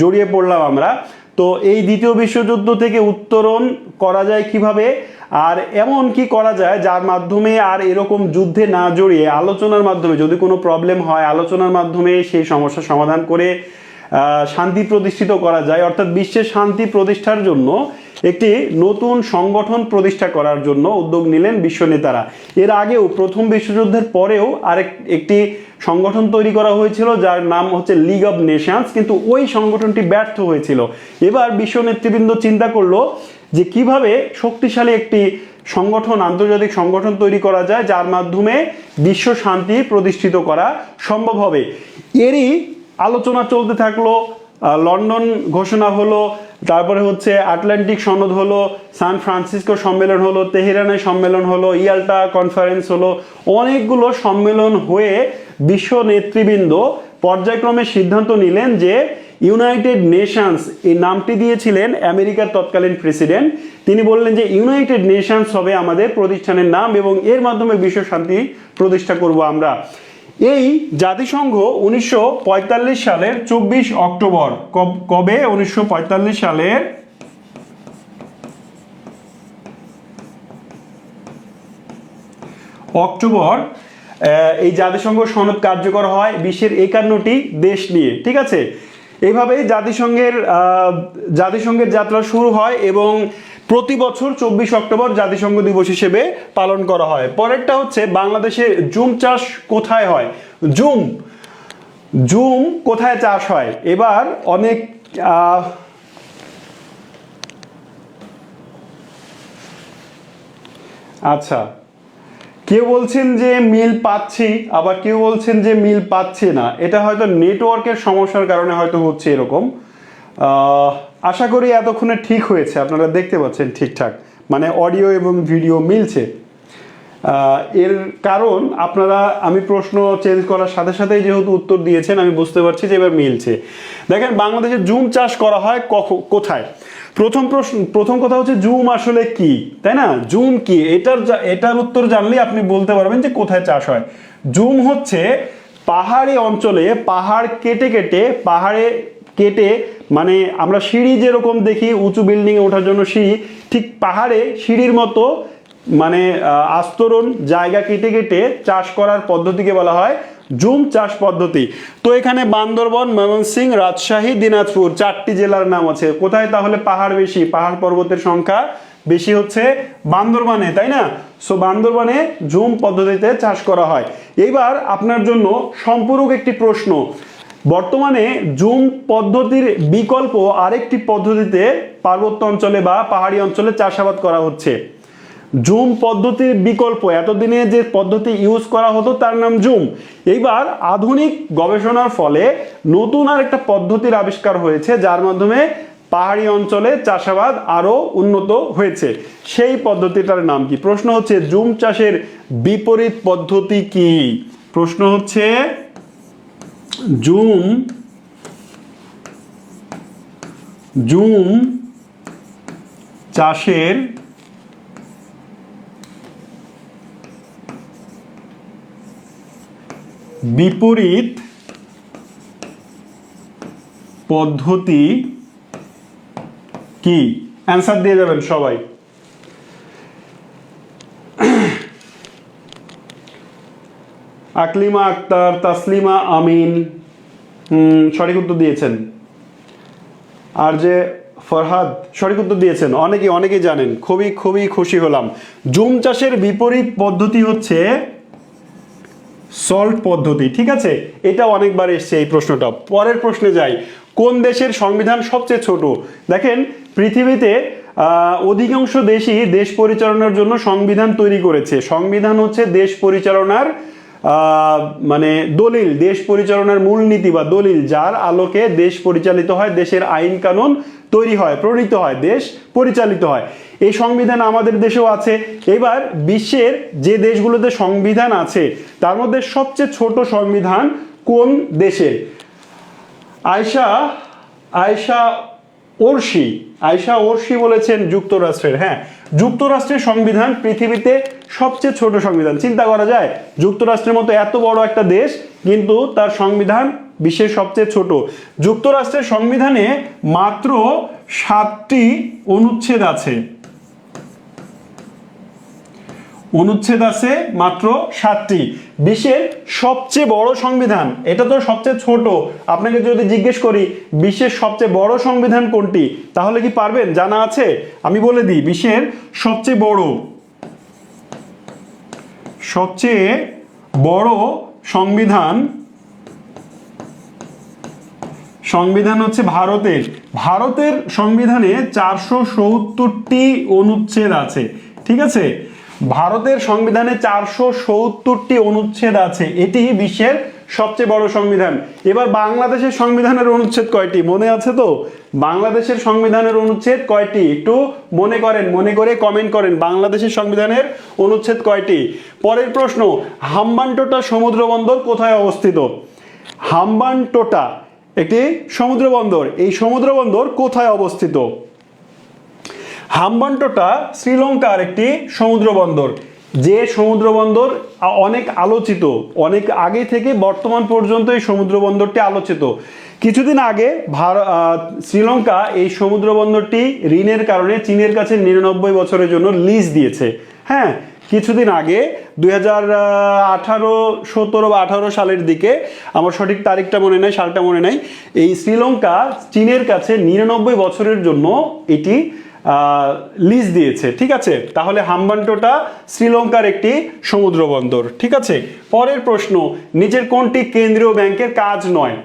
জড়িয়ে পড়লাম আমরা। তো এই দ্বিতীয় বিশ্বযুদ্ধ থেকে উত্তরণ করা যায় কিভাবে, আর এমন কি করা যায় যার মাধ্যমে আর এরকম যুদ্ধে না জড়িয়ে আলোচনার মাধ্যমে, যদি কোনো প্রবলেম হয় আলোচনার মাধ্যমে সেই সমস্যার সমাধান করে শান্তি প্রতিষ্ঠিত করা যায়। অর্থাৎ বিশ্বের শান্তি প্রতিষ্ঠার জন্য একটি নতুন সংগঠন প্রতিষ্ঠা করার জন্য উদ্যোগ নিলেন বিশ্ব নেতারা। এর আগেও প্রথম বিশ্বযুদ্ধের পরেও একটি সংগঠন তৈরি করা হয়েছিল যার নাম হচ্ছে লিগ অব নেশনস, কিন্তু ওই সংগঠনটি ব্যর্থ হয়েছিল। এবার বিশ্ব নেতৃবৃন্দ চিন্তা করলো যে কিভাবে শক্তিশালী একটি সংগঠন, আন্তর্জাতিক সংগঠন তৈরি করা যায় যার মাধ্যমে বিশ্ব শান্তি প্রতিষ্ঠিত করা সম্ভব হবে। এরই আলোচনা চলতে থাকলো। লন্ডন ঘোষণা হলো, তারপরে হচ্ছে আটলান্টিক সনদ হলো, সান ফ্রান্সিসকো সম্মেলন হলো, তেহরানে সম্মেলন হলো, ইয়াল্টা কনফারেন্স হলো, অনেকগুলো সম্মেলন হয়ে বিশ্ব নেতৃবৃন্দ পর্যায়ক্রমে সিদ্ধান্ত নিলেন যে ইউনাইটেড নেশনস এই নামটি দিয়েছিলেন আমেরিকার তৎকালীন প্রেসিডেন্ট। তিনি বললেন যে ইউনাইটেড নেশনস হবে আমাদের প্রতিষ্ঠানের নাম এবং এর মাধ্যমে বিশ্ব শান্তি প্রতিষ্ঠা করব আমরা। এই জাতিসংঘ 1945 সালের 24 অক্টোবর, কবে? 1945 সালের অক্টোবর এই জাতিসংঘ সনদ কার্যকর হয় বিশ্বের 51টি দেশ নিয়ে, ঠিক আছে। এইভাবেই জাতিসংঘের যাত্রা শুরু হয় এবং প্রতি বছর 24 অক্টোবর জাতিসংঘ দিবস হিসেবে পালন করা হয়। পরেরটা হচ্ছে বাংলাদেশে জুম চাষ কোথায় হয়? জুম কোথায় চাষ হয়? এবার অনেক আচ্ছা, কেউ বলছেন যে মিল পাচ্ছি, আবার কেউ বলছেন যে মিল পাচ্ছে না। এটা হয়তো নেটওয়ার্কের সমস্যার কারণে হয়তো হচ্ছে এরকম। আশা করি এতক্ষণে ঠিক হয়েছে, আপনারা দেখতে পাচ্ছেন ঠিকঠাক, মানে অডিও এবং ভিডিও মিলছে। এর কারণ আপনারা, আমি প্রশ্ন চেঞ্জ করার সাথে সাথেই যেহেতু উত্তর দিয়েছেন, আমি বুঝতে পারছি যে এবার মিলছে। দেখেন, বাংলাদেশে জুম চাষ করা হয় কোথায়? প্রথম কথা হচ্ছে জুম আসলে কি, তাই না? জুম কি, এটার উত্তর জানলেই আপনি বলতে পারবেন যে কোথায় চাষ হয়। জুম হচ্ছে পাহাড়ি অঞ্চলে, পাহাড় কেটে মানে আমরা সিঁড়ি যেরকম দেখি উঁচু বিল্ডিংয়ে ওঠার জন্য সিঁড়ি, ঠিক পাহাড়ে সিঁড়ির মতো মানে আস্তরণ জায়গা কেটে কেটে চাষ করার পদ্ধতিকে বলা হয় জুম চাষ পদ্ধতি। তো এখানে বান্দরবন, ময়মনসিংহ, রাজশাহী, দিনাজপুর 4টি জেলার নাম আছে। কোথায় তাহলে পাহাড় বেশি? পাহাড় পর্বতের সংখ্যা বেশি হচ্ছে বান্দরবানে, তাই না? সো বান্দরবানে জুম পদ্ধতিতে চাষ করা হয়। এইবার আপনার জন্য সম্পূরক একটি প্রশ্ন। বর্তমানে জুম পদ্ধতির বিকল্প আরেকটি পদ্ধতিতে পার্বত্য অঞ্চলে বা পাহাড়ি অঞ্চলে চাষাবাদ করা হচ্ছে। জুম পদ্ধতির বিকল্প, এতদিনে যে পদ্ধতি ইউজ করা হতো তার নাম জুম। এইবার আধুনিক গবেষণার ফলে নতুন আরেকটা পদ্ধতির আবিষ্কার হয়েছে, যার মাধ্যমে পাহাড়ি অঞ্চলে চাষাবাদ আরো উন্নত হয়েছে। সেই পদ্ধতিটার নাম কি? প্রশ্ন হচ্ছে জুম চাষের বিপরীত পদ্ধতি কি? প্রশ্ন হচ্ছে জুম চাষের বিপরীত পদ্ধতি কি? অ্যান্সার দিয়ে যাবেন সবাই। আকলিমা আক্তার, তাসলিমা আমিন সঠিক উত্তর দিয়েছেন। আর যে ফরহাদ সঠিক উত্তর দিয়েছেন। অনেকেই জানেন, খুবই খুশি হলাম। জুম চাষের বিপরীত পদ্ধতি হচ্ছে সল্ট পদ্ধতি, ঠিক আছে। এটা অনেকবার এসছে এই প্রশ্নটা। পরের প্রশ্নে যাই। কোন দেশের সংবিধান সবচেয়ে ছোট? দেখেন, পৃথিবীতে অধিকাংশ দেশই দেশ পরিচালনার জন্য সংবিধান তৈরি করেছে। সংবিধান হচ্ছে দেশ পরিচালনার মানে দলিল, দেশ পরিচালনার মূলনীতি বা দলিল, যার আলোকে দেশ পরিচালিত হয়, দেশের আইন কানুন তৈরি হয়, প্রণীত হয়, দেশ পরিচালিত হয়। এই সংবিধান আমাদের দেশেও আছে। এবার বিশ্বের যে দেশগুলোতে সংবিধান আছে তার মধ্যে সবচেয়ে ছোট সংবিধান কোন দেশের? আয়শা ওরশি বলেছেন যুক্তরাষ্ট্রের। হ্যাঁ, যুক্তরাষ্ট্রের সংবিধান পৃথিবীতে সবচেয়ে ছোট সংবিধান। চিন্তা করা যায়, যুক্তরাষ্ট্রের মতো এত বড় একটা দেশ, কিন্তু তার সংবিধান বিশ্বের সবচেয়ে ছোট। যুক্তরাষ্ট্রের সংবিধানে মাত্র 7টি অনুচ্ছেদ আছে। মাত্র 7টি। বিশ্বের সবচেয়ে বড় সংবিধান, এটা তো সবচেয়ে ছোট। আপনাকে যদি জিজ্ঞেস করি বিশ্বের সবচেয়ে বড় সংবিধান কোনটি, তাহলে কি পারবেন? জানা আছে? আমি বলে দিই, বিশ্বের সবচেয়ে বড় সংবিধান হচ্ছে ভারতের সংবিধানে 470টি অনুচ্ছেদ আছে, ঠিক আছে। ভারতের সংবিধানে 470টি অনুচ্ছেদ আছে, এটি বিশ্বের সবচেয়ে বড় সংবিধান। এবার বাংলাদেশের সংবিধানের অনুচ্ছেদ কয়টি মনে আছে তো? বাংলাদেশের সংবিধানের অনুচ্ছেদ কয়টি একটু মনে করে কমেন্ট করেন। বাংলাদেশের সংবিধানের অনুচ্ছেদ কয়টি? পরের প্রশ্ন, হাম্বানটোটা সমুদ্র বন্দর কোথায় অবস্থিত? হাম্বানটোটা একটি সমুদ্র বন্দর। এই সমুদ্র বন্দর কোথায় অবস্থিত? হাম্বানটোটা শ্রীলঙ্কার একটি সমুদ্র বন্দর, যে সমুদ্র বন্দর অনেক আলোচিত, অনেক আগে থেকে বর্তমান পর্যন্ত এই সমুদ্র বন্দরটি আলোচিত। কিছুদিন আগে শ্রীলঙ্কা এই সমুদ্র বন্দরটি ঋণের কারণে চীনের কাছে 99 বছরের জন্য লিজ দিয়েছে। হ্যাঁ, কিছুদিন আগে 2017 বা 18 সালের দিকে, আমার সঠিক তারিখটা মনে নাই, সালটা মনে নাই, এই শ্রীলঙ্কা চীনের কাছে 99 বছরের জন্য এটি লিজ দিয়েছে। ঠিক আছে, তাহলে হাম্বানটোটা শ্রীলঙ্কার একটি সমুদ্র বন্দর। ঠিক আছে, পরের প্রশ্ন, নিচের কোনটি কেন্দ্রীয় ব্যাংকের কাজ নয়?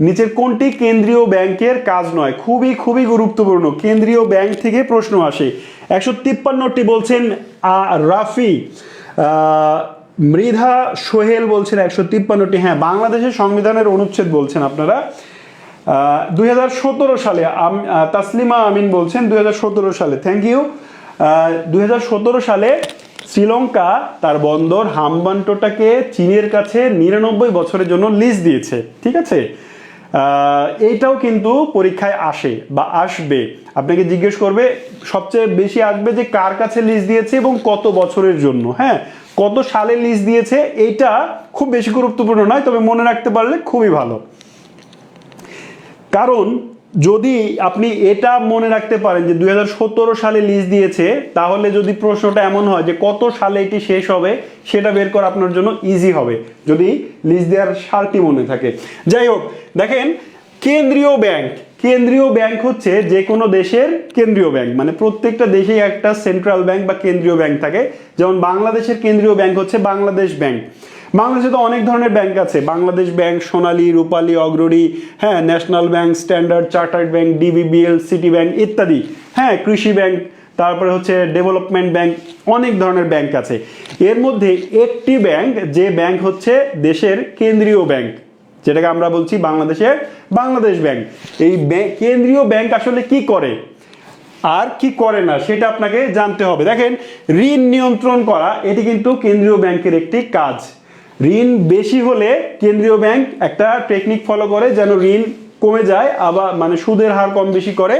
নিচের কোনটি কেন্দ্রীয় ব্যাংকের কাজ নয়? খুবই খুবই গুরুত্বপূর্ণ, কেন্দ্রীয় ব্যাংক থেকে প্রশ্ন আসে। 153টি বলছেন রাফি, মৃধা সোহেল বলছেন 153টি। হ্যাঁ, বাংলাদেশের সংবিধানের অনুচ্ছেদ বলছেন আপনারা। 2017 সালে তাসলিমা আমিন বলছেন 2017 সালে, থ্যাংক ইউ। 2017 সালে শ্রীলঙ্কা তার বন্দর হাম্বানটোটাকে চীনের কাছে 99 বছরের জন্য লিজ দিয়েছে। ঠিক আছে, এইটাও কিন্তু পরীক্ষায় আসে বা আসবে, আপনাকে জিজ্ঞেস করবে, সবচেয়ে বেশি আসবে যে কার কাছে লিজ দিয়েছে এবং কত বছরের জন্য। হ্যাঁ, কত সালে লিজ দিয়েছে এইটা খুব বেশি গুরুত্বপূর্ণ নয়, তবে মনে রাখতে পারলে খুবই ভালো। কারণ যদি আপনি এটা মনে রাখতে পারেন যে 2017 সালে লিজ দিয়েছে, তাহলে যদি প্রশ্নটা এমন হয় যে কত সালে এটি শেষ হবে, সেটা বের করা আপনার জন্য ইজি হবে যদি লিজ দেওয়ার সালটি মনে থাকে। যাই হোক, দেখেন, কেন্দ্রীয় ব্যাংক, কেন্দ্রীয় ব্যাংক হচ্ছে যে কোনো দেশের কেন্দ্রীয় ব্যাংক, মানে প্রত্যেকটা দেশেই একটা সেন্ট্রাল ব্যাংক বা কেন্দ্রীয় ব্যাংক থাকে। যেমন বাংলাদেশের কেন্দ্রীয় ব্যাংক হচ্ছে বাংলাদেশ ব্যাংক। বাংলাদেশে তো অনেক ধরনের ব্যাংক আছে, বাংলাদেশ ব্যাংক, সোনালী, রূপালী, অগ্রণী, হ্যাঁ, national bank, standard chartered bank, DBBL, city bank ইত্যাদি। হ্যাঁ, কৃষি ব্যাংক, তারপরে হচ্ছে ডেভেলপমেন্ট ব্যাংক, অনেক ধরনের ব্যাংক আছে। এর মধ্যে একটি ব্যাংক, যে ব্যাংক হচ্ছে দেশের কেন্দ্রীয় ব্যাংক, যেটাকে আমরা বলছি বাংলাদেশের বাংলাদেশ ব্যাংক। এই কেন্দ্রীয় ব্যাংক আসলে কি করে আর কি করে না সেটা আপনাকে জানতে হবে। দেখেন, ঋণ নিয়ন্ত্রণ করা এটি কিন্তু কেন্দ্রীয় ব্যাংকের একটি কাজ। ঋণ বেশি হলে কেন্দ্রীয় ব্যাংক একটা টেকনিক ফলো করে যেন ঋণ কমে যায়, আবার মানে সুদের হার কম বেশি করে।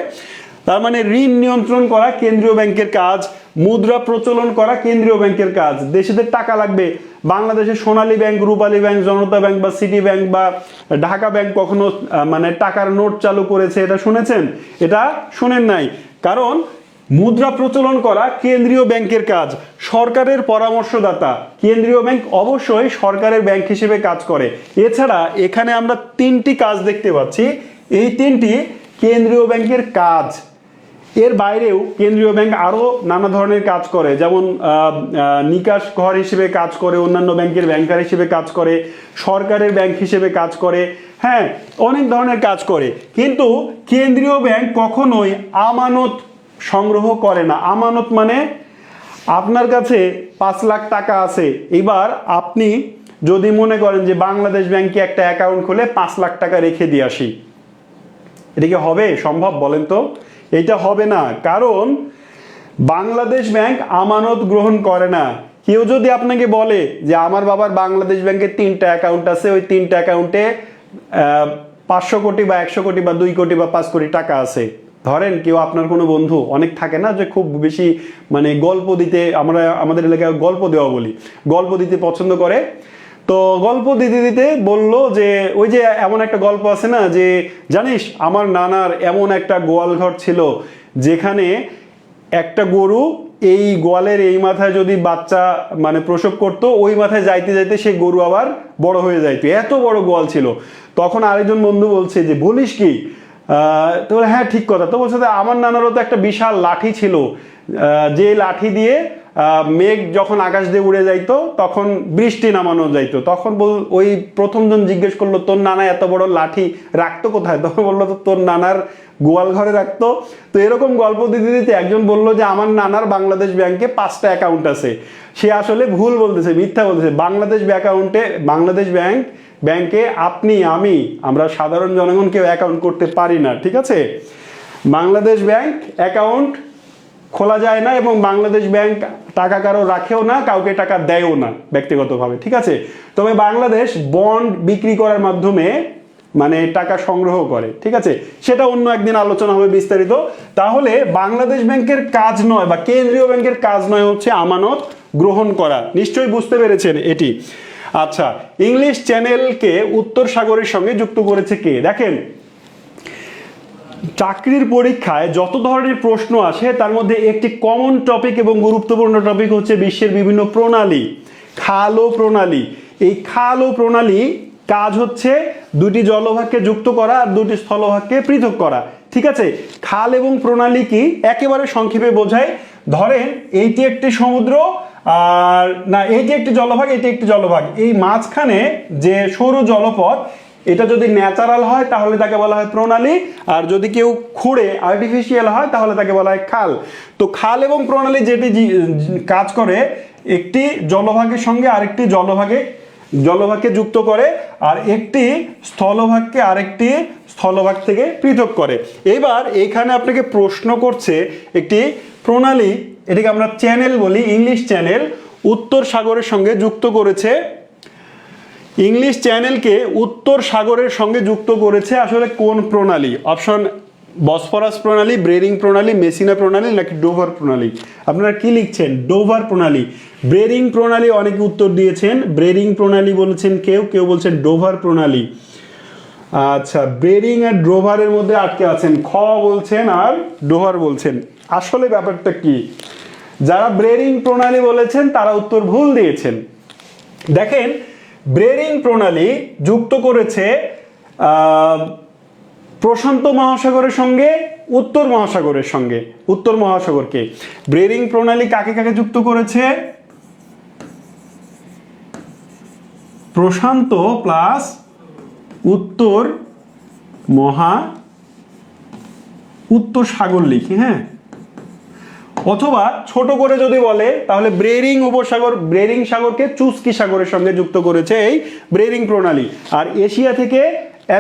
তার মানে ঋণ নিয়ন্ত্রণ করা কেন্দ্রীয় ব্যাংকের কাজ, মুদ্রা প্রচলন করা কেন্দ্রীয় ব্যাংকের কাজ। দেশেদের টাকা লাগবে, বাংলাদেশের সোনালী ব্যাংক, রূপালী ব্যাংক, জনতা ব্যাংক বা সিটি ব্যাংক বা ঢাকা ব্যাংক কখনো মানে টাকার নোট চালু করেছে, এটা শুনেছেন? এটা শুনেন নাই। কারণ মুদ্রা প্রচলন করা কেন্দ্রীয় ব্যাংকের কাজ। সরকারের পরামর্শদাতা, কেন্দ্রীয় ব্যাংক অবশ্যই সরকারের ব্যাংক হিসেবে কাজ করে। এছাড়া এখানে আমরা 3টি কাজ দেখতে পাচ্ছি, এই 3টি কেন্দ্রীয় ব্যাংকের কাজ। এর বাইরেও কেন্দ্রীয় ব্যাংক আরও নানা ধরনের কাজ করে, যেমন নিকাশ ঘর হিসেবে কাজ করে, অন্যান্য ব্যাংকের ব্যাংকার হিসেবে কাজ করে, সরকারের ব্যাংক হিসেবে কাজ করে। হ্যাঁ, অনেক ধরনের কাজ করে। কিন্তু কেন্দ্রীয় ব্যাংক কখনোই আমানত সংগ্রহ করে না। আমানত মানে আপনার কাছে 5 লাখ টাকা আছে, এবার আপনি যদি মনে করেন যে বাংলাদেশ ব্যাংকে একটা অ্যাকাউন্ট খুলে 5 লাখ টাকা রেখে দিয়ে আসি, এটা কি হবে সম্ভব? বলেন তো, এটা হবে না। কারণ বাংলাদেশ ব্যাংক আমানত গ্রহণ করে না। কেউ যদি আপনাকে বলে যে আমার বাবার বাংলাদেশ ব্যাংকে 3টা অ্যাকাউন্ট আছে, ওই 3টা অ্যাকাউন্টে 500 কোটি বা 100 কোটি বা 2 কোটি বা 5 কোটি টাকা আছে, ধরেন কেউ আপনার কোনো বন্ধু, অনেক থাকে না যে খুব বেশি মানে গল্প দিতে, আমরা আমাদের এলাকায় গল্প দেওয়া বলি, গল্প দিতে পছন্দ করে। তো গল্প দিতে দিতে বললো যে ওই যে এমন একটা গল্প আছে না যে, জানিস আমার নানার এমন একটা গোয়াল ঘর ছিল যেখানে একটা গরু এই গোয়ালের এই মাথায় যদি বাচ্চা মানে প্রসব করতো, ওই মাথায় যাইতে যাইতে সেই গরু আবার বড় হয়ে যাইতো, এত বড় গোয়াল ছিল। তখন আরেকজন বন্ধু বলছে যে বলিস কি? তো হ্যাঁ ঠিক কথা। তো বলছে আমার নানারও তো একটা বিশাল লাঠি ছিল, যে লাঠি দিয়ে মেঘ যখন আকাশ দিয়ে উড়ে যাইতো তখন বৃষ্টি নামানো যাইতো। তখন ওই প্রথমজন জিজ্ঞেস করলো তোর নানা এত বড় লাঠি রাখতো কোথায়? তখন বললো তো তোর নানার গোয়াল ঘরে রাখতো। তো এরকম গল্প দিতে দিতে একজন বললো যে আমার নানার বাংলাদেশ ব্যাংকে 5টা অ্যাকাউন্ট আছে। সে আসলে ভুল বলতেছে, মিথ্যা বলতেছে। বাংলাদেশ ব্যাংকে আপনি আমরা সাধারণ জনগণ কেউ অ্যাকাউন্ট করতে পারি না, ঠিক আছে? বাংলাদেশ ব্যাংক অ্যাকাউন্ট খোলা যায় না এবং বাংলাদেশ ব্যাংক টাকা কারো রাখেও না, কাউকে টাকা দেয়ও না ব্যক্তিগতভাবে, ঠিক আছে। তবে বাংলাদেশ বন্ড বিক্রি করার মাধ্যমে মানে টাকা সংগ্রহ করে, ঠিক আছে, সেটা অন্য একদিন আলোচনা হবে বিস্তারিত। তাহলে বাংলাদেশ ব্যাংকের কাজ নয় বা কেন্দ্রীয় ব্যাংকের কাজ নয় হচ্ছে আমানত গ্রহণ করা, নিশ্চয়ই বুঝতে পেরেছেন এটি। আচ্ছা, ইংলিশ চ্যানেলকে উত্তর সাগরের সঙ্গে যুক্ত করেছে কে? দেখেন, চাকরির পরীক্ষায় যত ধরনের প্রশ্ন আসে তার মধ্যে একটি কমন টপিক এবং গুরুত্বপূর্ণ টপিক হচ্ছে বিশ্বের বিভিন্ন প্রণালী, খাল ও প্রণালী। এই খাল ও প্রণালী কাজ হচ্ছে দুটি জলভাগকে যুক্ত করা আর দুটি স্থলভাগকে পৃথক করা, ঠিক আছে। খাল এবং প্রণালী কি একেবারে সংক্ষেপে বোঝায়, ধরেন এইটি একটি সমুদ্র আর না এইটি একটি জলভাগ, এটি একটি জলভাগ, এই মাঝখানে যে সরু জলপথ এটা যদি ন্যাচারাল হয় তাহলে তাকে বলা হয় প্রণালী, আর যদি কেউ খুঁড়ে আর্টিফিশিয়াল হয় তাহলে তাকে বলা হয় খাল। তো খাল এবং প্রণালী যেটি কাজ করে একটি জলভাগের সঙ্গে আরেকটি জলভাগকে যুক্ত করে আর একটি স্থলভাগকে আরেকটি স্থলভাগ থেকে পৃথক করে। এবার এইখানে আপনাকে প্রশ্ন করছে একটি প্রণালী, এটাকে আমরা চ্যানেল বলি, ইংলিশ চ্যানেল উত্তর সাগরের সঙ্গে যুক্ত করেছে, ইংলিশ চ্যানেলকে উত্তর সাগরের সঙ্গে যুক্ত করেছে আসলে কোন প্রণালী? অপশন বসফরাস প্রণালী, ব্রেরিং প্রণালী, মেসিনা প্রণালী নাকি ডোভার প্রণালী? আপনারা কি লিখছেন? ডোভার প্রণালী। ব্রেরিং প্রণালী অনেকে উত্তর দিয়েছেন, ব্রেরিং প্রণালী বলেছেন কেউ, কেউ বলছেন ডোভার প্রণালী। আচ্ছা, ব্রেরিং আর ডোভারের মধ্যে আটকে আছেন, খ বলছেন আর ডোভার বলছেন। আসলে ব্যাপারটা কি? যারা ব্রেরিং প্রণালী বলেছেন তারা উত্তর ভুল দিয়েছেন। দেখেন, ব্রেরিং প্রণালী যুক্ত করেছে প্রশান্ত মহাসাগরের সঙ্গে উত্তর মহাসাগরের সঙ্গে, উত্তর মহাসাগরকে। ব্রেরিং প্রণালী কাকে কাকে যুক্ত করেছে? প্রশান্ত প্লাস উত্তর উত্তর সাগর লিখি, হ্যাঁ, অথবা ছোট করে যদি বলে তাহলে ব্রেরিং উপসাগর, ব্রেরিং সাগরকে চুস্কি সাগরের সঙ্গে যুক্ত করেছে এই ব্রেরিং প্রণালী। আর এশিয়া থেকে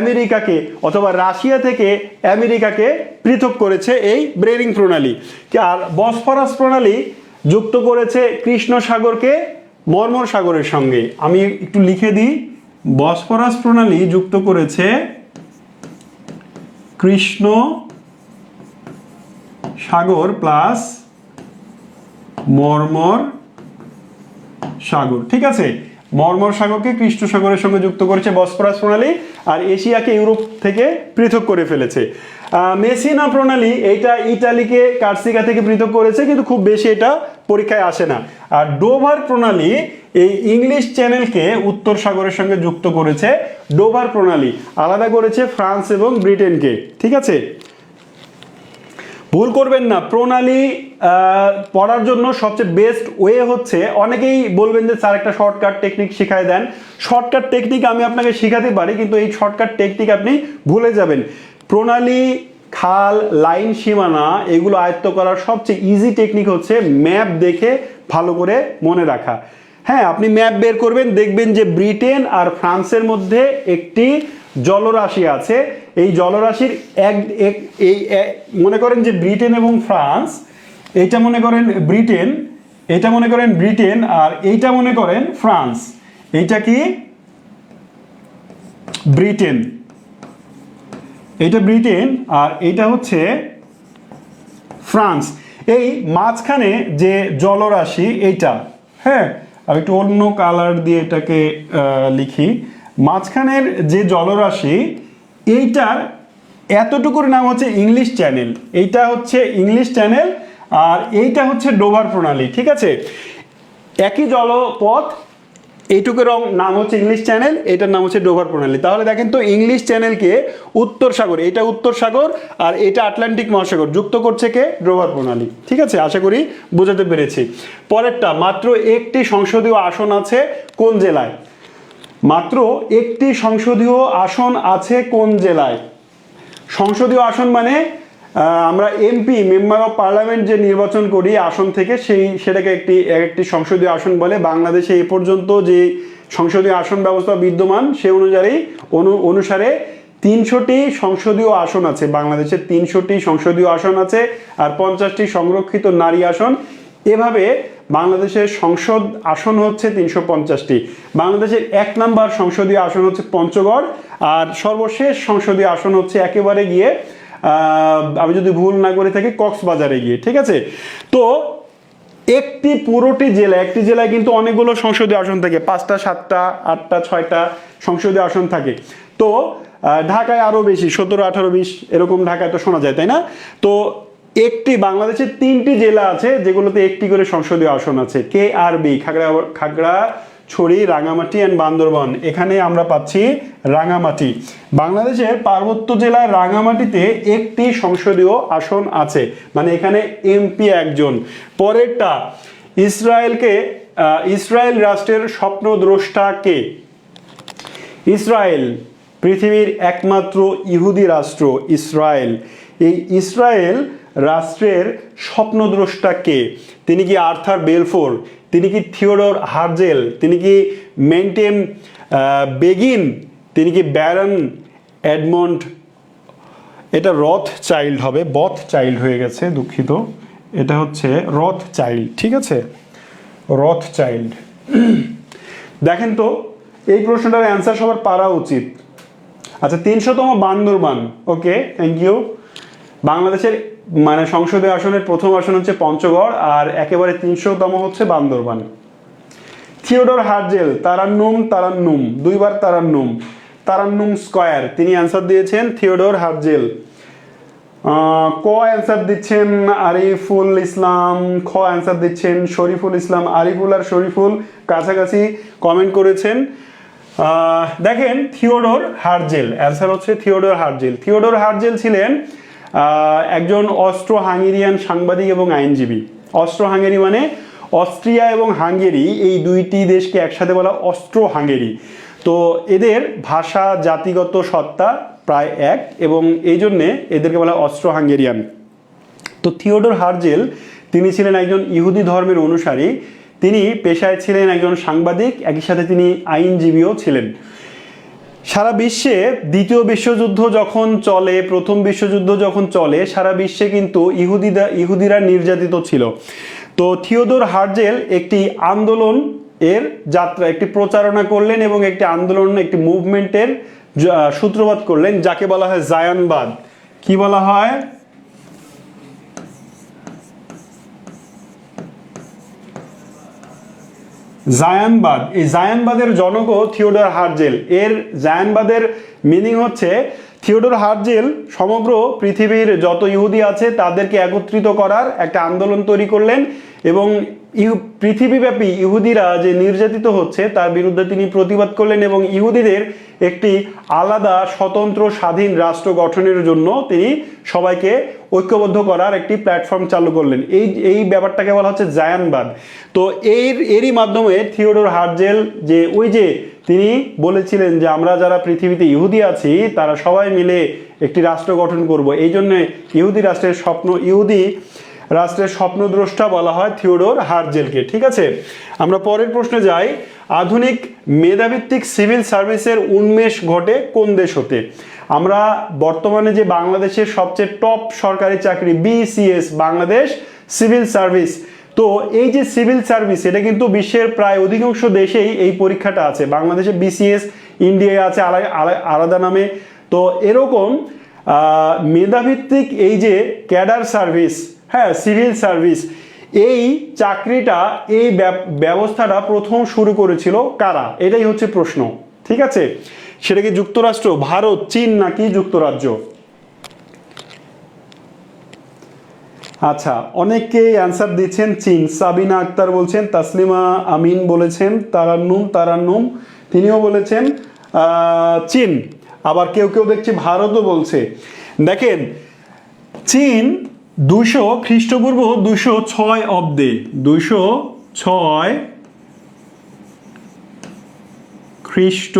আমেরিকাকে অথবা রাশিয়া থেকে আমেরিকাকে পৃথক করেছে এই ব্রেরিং প্রণালী। আর বসফরাস প্রণালী যুক্ত করেছে কৃষ্ণ সাগরকে মর্মর সাগরের সঙ্গে। আমি একটু লিখে দিই, বসফরাস প্রণালী যুক্ত করেছে কৃষ্ণ সাগর প্লাস মর্মর সাগর, ঠিক আছে। মর্মর সাগরকে কৃষ্ণ সাগরের সঙ্গে যুক্ত করেছে বসফরাস প্রণালী, আর এশিয়াকে ইউরোপ থেকে পৃথক করে ফেলেছে মেসিনা প্রণালী। এইটা ইটালিকে কার্সিকা থেকে পৃথক করেছে, কিন্তু খুব বেশি এটা পরীক্ষায় আসে না। আর ডোভার প্রণালী এই ইংলিশ চ্যানেলকে উত্তর সাগরের সঙ্গে যুক্ত করেছে, ডোভার প্রণালী আলাদা করেছে ফ্রান্স এবং ব্রিটেনকে, ঠিক আছে। ভুল করবেন না, প্রণালী পড়ার জন্য সবচেয়ে বেস্ট ওয়ে হচ্ছে, অনেকেই বলবেন যে স্যার একটা শর্টকাট টেকনিক শিখায় দেন। শর্টকাট টেকনিক আমি আপনাকে শেখাতে পারি, কিন্তু এই শর্টকাট টেকনিক আপনি ভুলে যাবেন। প্রণালী, খাল, লাইন, সীমানা এগুলো আয়ত্ত করার সবচেয়ে ইজি টেকনিক হচ্ছে ম্যাপ দেখে ভালো করে মনে রাখা। হ্যাঁ, আপনি ম্যাপ বের করবেন, দেখবেন যে ব্রিটেন আর ফ্রান্সের মধ্যে একটি জলরাশি আছে। এই জলরাশির মনে করেন যে ব্রিটেন এবং ফ্রান্স, এইটা মনে করেন ব্রিটেন, এটা মনে করেন ব্রিটেন, আর এইটা মনে করেন ফ্রান্স। এইটা কি? ব্রিটেন। এইটা ব্রিটেন আর এইটা হচ্ছে ফ্রান্স। এই মাঝখানে যে জলরাশি এইটা, হ্যাঁ, আমি একটু অন্য কালার দিয়ে এটাকে লিখি। মাঝখানের যে জলরাশি এইটার এতটুকুর নাম হচ্ছে ইংলিশ চ্যানেল। এইটা হচ্ছে ইংলিশ চ্যানেল আর এইটা হচ্ছে ডোভার প্রণালী, ঠিক আছে। একই জলপথ, এইটুকুর নাম হচ্ছে ইংলিশ চ্যানেল, এটার নাম হচ্ছে ডোভার প্রণালী। তাহলে দেখেন তো, ইংলিশ চ্যানেলকে উত্তর সাগর, এটা উত্তর সাগর আর এটা আটলান্টিক মহাসাগর যুক্ত করছে কে? ডোভার প্রণালী, ঠিক আছে। আশা করি বোঝাতে পেরেছি। পরেরটা, মাত্র একটি সংসদীয় আসন আছে কোন জেলায়? মাত্র একটি সংসদীয় আসন আছে কোন জেলায়? সংসদীয় আসন মানে আমরা এমপি, মেম্বার অফ পার্লামেন্ট যে নির্বাচন করি আসন থেকে, সেটাকে একটি সংসদীয় আসন বলে। বাংলাদেশে এ পর্যন্ত যে সংসদীয় আসন ব্যবস্থা বিদ্যমান সে অনুসারে 300টি সংসদীয় আসন আছে বাংলাদেশের, 300টি সংসদীয় আসন আছে, আর 50টি সংরক্ষিত নারী আসন। এভাবে বাংলাদেশের সংসদ আসন হচ্ছে 350টি। বাংলাদেশের 1 নম্বর সংসদীয় আসন হচ্ছে পঞ্চগড়, আর সর্বশেষ সংসদীয় আসন হচ্ছে একেবারে গিয়ে আমি যদি ভুল না করে থাকি কক্সবাজারে গিয়ে, ঠিক আছে। তো একটি পুরোটি জেলা, একটি জেলায় কিন্তু অনেকগুলো সংসদীয় আসন থাকে, 5টা 7টা 8টা 6টা সংসদীয় আসন থাকে। তো ঢাকায় আরো বেশি, 17 18 20 এরকম ঢাকায় তো শোনা যায়, তাই না? তো একটি বাংলাদেশের 3টি জেলা আছে যেগুলোতে একটি করে সংসদীয় আসন আছে, KRB, খাগড়াছড়ি, রাঙামাটি এন্ড বান্দরবান। এখানে আমরা পাচ্ছি রাঙামাটি। বাংলাদেশের পার্বত্য জেলার রাঙামাটিতে একটি সংসদীয় আসন আছে, মানে এখানে MP একজন। পরেরটা, ইসরায়েল রাষ্ট্রের স্বপ্নদ্রষ্টা কে? ইসরায়েল পৃথিবীর একমাত্র ইহুদি রাষ্ট্র ইসরায়েল। এই ইসরায়েল রাষ্ট্রের স্বপ্নদ্রষ্টা কে? তিনি কি আর্থার বেলফোর? তিনি কি থিওডর হার্জেল? তিনি কি মেন্টেম বেগিন? তিনি কি ব্যারন এডমন্ড? এটা রথ চাইল্ড হবে, বথ চাইল্ড হয়ে গেছে, দুঃখিত। এটা হচ্ছে রথ চাইল্ড, ঠিক আছে, রথ চাইল্ড। দেখেন তো এই প্রশ্নটার অ্যান্সার সবার পারা উচিত। আচ্ছা, 300তম বান্দরবান। ওকে, থ্যাংক ইউ। বাংলাদেশের মানে সংসদীয় আসনের প্রথম আসন হচ্ছে পঞ্চগড়, আর একেবারে 300তম হচ্ছে বান্দরবান। থিওডর হার্জেল, তারান্নুম, দুইবার তারান্নুম স্কয়ার, তিনি অ্যান্সার দিয়েছেন থিওডর হার্জেল। ক অ্যান্সার দিচ্ছেন আরিফুল ইসলাম, খ অ্যান্সার দিচ্ছেন শরীফুল ইসলাম। আরিফুল আর শরীফুল কাছাকাছি কমেন্ট করেছেন। দেখেন থিওডর হার্জেল, অ্যান্সার হচ্ছে থিওডর হার্জেল। থিওডর হার্জেল ছিলেন একজন অস্ট্রো হাঙ্গেরিয়ান সাংবাদিক এবং আইনজীবী। অস্ট্রো হাঙ্গেরি মানে অস্ট্রিয়া এবং হাঙ্গেরি, এই দুইটি দেশকে একসাথে বলা অস্ট্রো হাঙ্গেরি। তো এদের ভাষা, জাতিগত সত্তা প্রায় এক, এবং এই জন্যে এদেরকে বলা অস্ট্রো হাঙ্গেরিয়ান। তো থিওডর হার্জেল তিনি ছিলেন একজন ইহুদি ধর্মের অনুসারী। তিনি পেশায় ছিলেন একজন সাংবাদিক, একই সাথে তিনি আইনজীবীও ছিলেন। সারা বিশ্বে দ্বিতীয় বিশ্বযুদ্ধ যখন চলে, প্রথম বিশ্বযুদ্ধ যখন চলে, সারা বিশ্বে কিন্তু ইহুদিরা নির্যাতিত ছিল। তো থিওডর হার্জেল একটি আন্দোলন এর যাত্রা, একটি প্রচারণা করলেন এবং একটি আন্দোলন, একটি মুভমেন্টের সূত্রপাত করলেন, যাকে বলা হয় জায়ানবাদ। কি বলা হয়? জায়ানবাদ। এই জায়ানবাদের জনকও থিওডর হার্জেল। এর জায়ানবাদের মিনিং হচ্ছে থিওডর হার্জেল সমগ্র পৃথিবীর যত ইহুদি আছে তাদেরকে একত্রিত করার একটা আন্দোলন তৈরি করলেন, এবং পৃথিবীব্যাপী ইহুদিরা যে নির্যাতিত হচ্ছে তার বিরুদ্ধে তিনি প্রতিবাদ করলেন, এবং ইহুদিদের একটি আলাদা স্বতন্ত্র স্বাধীন রাষ্ট্র গঠনের জন্য তিনি সবাইকে ঐক্যবদ্ধ করার একটি প্ল্যাটফর্ম চালু করলেন। এই ব্যাপারটাকে বলা হচ্ছে জায়ানবাদ। তো এরই মাধ্যমে থিওডর হার্জেল যে তিনি বলেছিলেন যে আমরা যারা পৃথিবীতে ইহুদি আছি তারা সবাই মিলে একটি রাষ্ট্র গঠন করব। এই জন্যে ইহুদি রাষ্ট্রের স্বপ্নদ্রষ্টা বলা হয় থিওডর হার্জেলকে, ঠিক আছে। আমরা পরের প্রশ্নে যাই। আধুনিক মেধাভিত্তিক সিভিল সার্ভিসের উন্মেষ ঘটে কোন দেশ হতে? আমরা বর্তমানে যে বাংলাদেশের সবচেয়ে টপ সরকারি চাকরি BCS, বাংলাদেশ সিভিল সার্ভিস। তো এই যে সিভিল সার্ভিস, এটা কিন্তু বিশ্বের প্রায় অধিকাংশ দেশেই এই পরীক্ষাটা আছে। বাংলাদেশে BCS, ইন্ডিয়ায় আছে আলাদা নামে। তো এরকম মেধাভিত্তিক এই যে ক্যাডার সার্ভিস, হ্যাঁ, সিভিল সার্ভিস, এই চাকরিটা, এই ব্যবস্থাটা প্রথম শুরু করেছিল কারা? এটাই হচ্ছে প্রশ্ন, ঠিক আছে। সেটা কি যুক্তরাষ্ট্র, ভারত, চীন নাকি যুক্তরাজ্য? আচ্ছা, অনেকেই অ্যান্সার দিচ্ছেন চীন। সাবিনা আক্তার বলছেন, তাসলিমা আমিন বলেছেন তারান্নুম, তিনিও বলেছেন চীন। আবার কেউ কেউ দেখছি ভারতও বলছে। দেখেন, চীন 200 খ্রিস্টপূর্ব 206 অব্দে, 206 খ্রিস্ট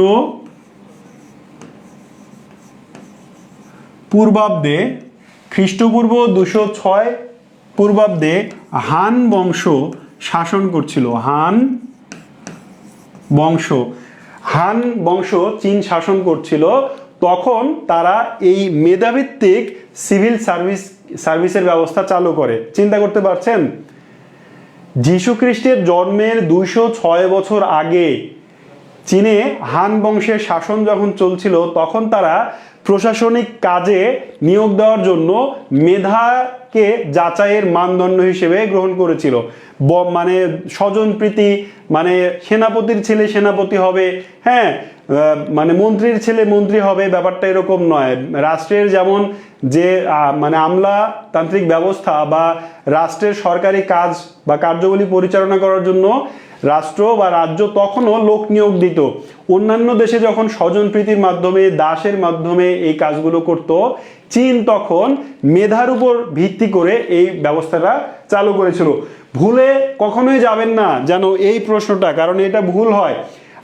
পূর্বাব্দে, খ্রিস্টপূর্ব 206 পূর্বাব্দে হান বংশ শাসন করছিল। হান বংশ চীন শাসন করছিল। তখন তারা এই মেধাভিত্তিক সিভিল সার্ভিসের ব্যবস্থা চালু করে। চিন্তা করতে পারছেন, যীশু খ্রিস্টের জন্মের 206 বছর আগে চীনে হান বংশের শাসন যখন চলছিল, তখন তারা প্রশাসনিক কাজে নিয়োগ দেওয়ার জন্য মেধাকে যাচাইয়ের মানদণ্ড হিসেবে গ্রহণ করেছিল। মানে স্বজনপ্রীতি, মানে সেনাপতির ছেলে সেনাপতি হবে, হ্যাঁ, মানে মন্ত্রীর ছেলে মন্ত্রী হবে, ব্যাপারটা এরকম নয়। রাষ্ট্রের যেমন যে মানে আমলাতান্ত্রিক ব্যবস্থা বা রাষ্ট্রের সরকারি কাজ বা কার্যাবলী পরিচালনা করার জন্য রাষ্ট্র বা রাজ্য তখনও লোক নিয়োগ দিত। অন্যান্য দেশে যখন স্বজনপ্রীতির মাধ্যমে, দাসের মাধ্যমে এই কাজগুলো করত, চীন তখন মেধার উপর ভিত্তি করে এই ব্যবস্থাটা চালু করেছিল। ভুলে কখনোই যাবেন না যেন এই প্রশ্নটা, কারণ এটা ভুল হয়।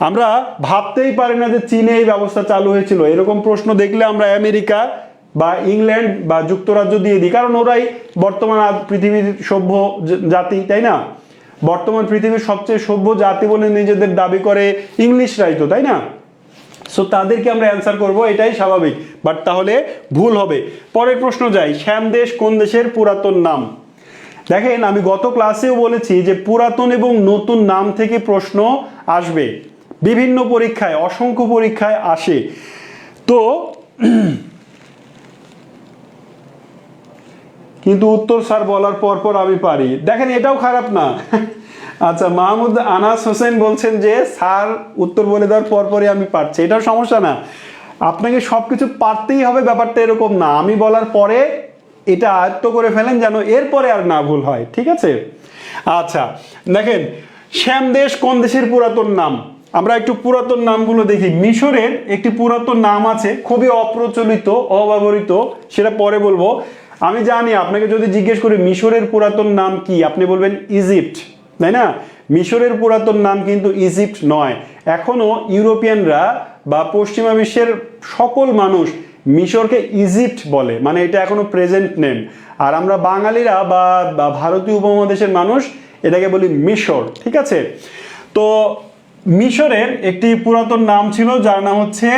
আমরা ভাবতেই পারি না যে চীনে এই ব্যবস্থা চালু হয়েছিল। এরকম প্রশ্ন দেখলে আমরা আমেরিকা বা ইংল্যান্ড বা যুক্তরাজ্য দিয়ে দিই, কারণ ওরাই বর্তমান পৃথিবীর সভ্য জাতি, তাই না? বর্তমান পৃথিবীর সবচেয়ে সভ্য জাতি বলে নিজেদের দাবি করে ইংলিশরাই তো, তাই না? সো তাদেরকে আমরা অ্যান্সার করব, এটাই স্বাভাবিক, বাট তাহলে ভুল হবে। পরের প্রশ্ন যাই, শ্যাম দেশ কোন দেশের পুরাতন নাম? দেখেন, আমি গত ক্লাসেও বলেছি যে পুরাতন এবং নতুন নাম থেকে প্রশ্ন আসবে, বিভিন্ন পরীক্ষায়, অসংখ্য পরীক্ষায় আসে। তো কিন্তু উত্তর স্যার বলার পর পর আমি পারি, দেখেন এটাও খারাপ না। আচ্ছা, মাহমুদ আনাস হোসেন বলছেন যে স্যার উত্তর বলে দেওয়ার পরপরই আমি পারছি, এটাও সমস্যা না। আপনাকে সবকিছু পারতেই হবে ব্যাপারটা এরকম না, আমি বলার পরে এটা আয়ত্ত করে ফেলেন যেন এরপরে আর না ভুল হয়, ঠিক আছে? আচ্ছা দেখেন, শ্যাম দেশ কোন দেশের পুরাতন নাম? আমরা একটু পুরাতন নামগুলো দেখি। মিশরের একটি পুরাতন নাম আছে, খুবই অপ্রচলিত, অব্যবহৃত, সেটা পরে বলবো। আমি জানি আপনাকে যদি জিজ্ঞেস করি মিশরের পুরাতন নাম কি, আপনি বলবেন ইজিপ্ট, তাই না? মিশরের পুরাতন নাম কিন্তু ইজিপ্ট নয়। এখনো ইউরোপিয়ানরা বা পশ্চিমা বিশ্বের সকল মানুষ মিশরকে ইজিপ্ট বলে, মানে এটা এখনো প্রেজেন্ট নেম। আর আমরা বাঙালিরা বা ভারতীয় উপমহাদেশের মানুষ এটাকে বলি মিশর, ঠিক আছে? তো মিশরের একটি পুরাতন নাম ছিল যার নাম হচ্ছে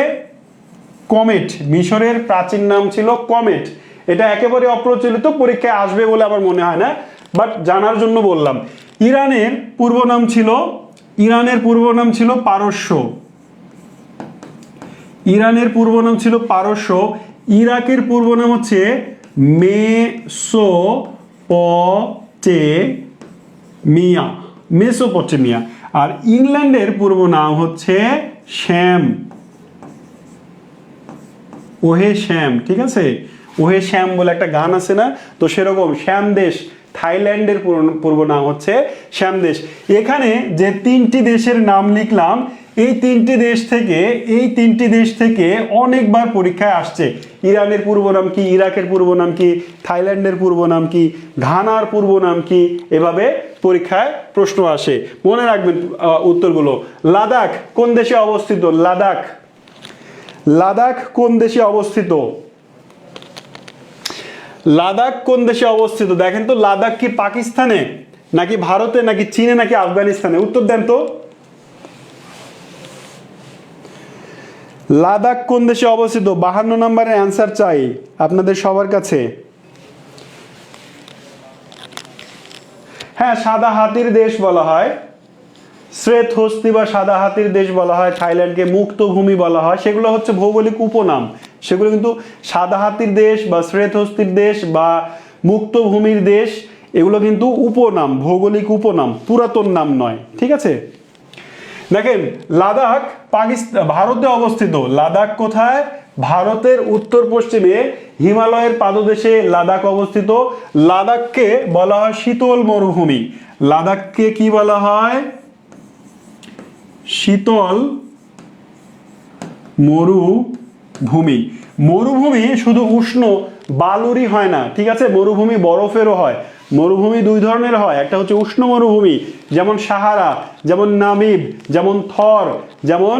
কমেট। মিশরের প্রাচীন নাম ছিল কমেট। এটা একেবারে অপ্রচলিত, পরীক্ষায় আসবে বলে আমার মনে হয় না, বাট জানার জন্য বললাম। ইরানের পূর্ব নাম ছিল পারস্য। ইরানের পূর্ব নাম ছিল পারস্য। ইরাকের পূর্ব নাম হচ্ছে মেসোপটেমিয়া। আর ইংল্যান্ডের পূর্ব নাম হচ্ছে শ্যাম, ওহে শ্যাম, ঠিক আছে? ওহে শ্যাম বলে একটা গান আছে না, তো সেরকম শ্যাম দেশ, থাইল্যান্ডের পূর্ব নাম হচ্ছে শ্যাম দেশ। এখানে যে তিনটি দেশের নাম লিখলাম, এই তিনটি দেশ থেকে অনেকবার পরীক্ষায় আসছে। ইরানের পূর্ব নাম কি, ইরাকের পূর্ব নাম কি, থাইল্যান্ডের পূর্ব নাম কি, ঘানার পূর্ব নাম কি, এভাবে পরীক্ষায় প্রশ্ন আসে। মনে রাখবেন উত্তরগুলো। লাদাখ কোন দেশে অবস্থিত? লাদাখ কোন দেশে অবস্থিত? লাদাখ কোন দেশে অবস্থিত? দেখেন তো, লাদাখ কি পাকিস্তানে, নাকি ভারতে, নাকি চীনে, নাকি আফগানিস্তানে? উত্তর দেন তো। লাদাখ কোন দেশে অবস্থিত? 52 নম্বরের অ্যান্সার চাই আপনাদের সবার কাছে। হ্যাঁ, সাদা হাতির দেশ বলা হয়, শ্বেত হস্তি বা সাদা হাতির দেশ বলা হয়, থাইল্যান্ডকে মুক্ত ভূমি বলা হয়, সেগুলো হচ্ছে ভৌগোলিক উপনাম। সেগুলো কিন্তু সাদা হাতির দেশ বা শ্বেত হস্তির দেশ বা মুক্ত ভূমির দেশ, এগুলো কিন্তু উপনাম, ভৌগোলিক উপনাম, পুরাতন নাম নয়, ঠিক আছে? দেখেন, লাদাখ ভারতে অবস্থিত। লাদাখ কোথায়? ভারতের উত্তর পশ্চিমে হিমালয়ের পাদদেশে লাদাখ অবস্থিত। লাদাখকে বলা হয় শীতল মরুভূমি। লাদাখকে কি বলা হয়? শীতল মরুভূমি। মরুভূমি শুধু উষ্ণ বালুরই হয় না, ঠিক আছে? মরুভূমি বরফেরও হয়। মরুভূমি দুই ধরনের হয়, একটা হচ্ছে উষ্ণ মরুভূমি, যেমন সাহারা, যেমন নামিব, যেমন থর, যেমন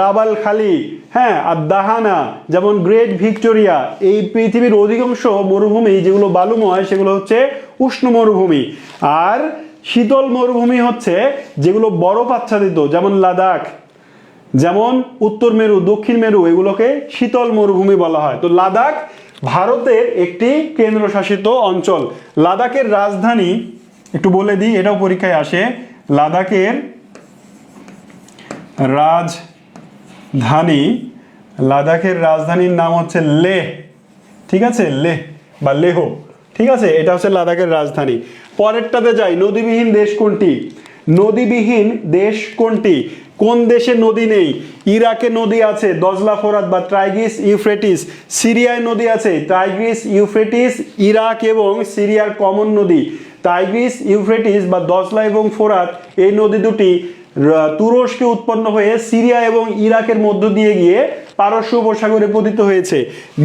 রাবাল খালি, হ্যাঁ, আর দাহানা, যেমন গ্রেট ভিক্টোরিয়া। এই পৃথিবীর অধিকাংশ মরুভূমি যেগুলো বালুময়, সেগুলো হচ্ছে উষ্ণ মরুভূমি। আর শীতল মরুভূমি হচ্ছে যেগুলো বরফ আচ্ছাদিত, যেমন লাদাখ, যেমন উত্তর মেরু, দক্ষিণ মেরু, এগুলোকে শীতল মরুভূমি বলা হয়। তো লাদাখ ভারতের একটি কেন্দ্রশাসিত অঞ্চল। লাদাখের রাজধানী একটু বলে দিই, এটাও পরীক্ষায় আসে। লাদাখের রাজধানী, লাদাখের রাজধানীর নাম হচ্ছে লেহ। ঠিক আছে, লেহ বা লেহ। ঠিক আছে, এটা হচ্ছে লাদাখের রাজধানী। পরেরটাতে যাই, নদীবিহীন দেশ কোনটি? নদীবিহীন দেশ কোনটি? কোন দেশে নদী নেই? ইরাকে নদী আছে, দজলা ফোরাত বা টাইগ্রিস ইউফ্রেটিস। সিরিয়ায় নদী আছে, টাইগ্রিস ইউফ্রেটিস, ইরাক এবং সিরিয়ার কমন নদী। টাইগ্রিস ইউফ্রেটিস বা দজলা এবং ফোরাত, এই নদী দুটি তুরস্কে উৎপন্ন হয়ে সিরিয়া এবং ইরাকের মধ্য দিয়ে গিয়ে পারস্য উপসাগরে পতিত হয়েছে।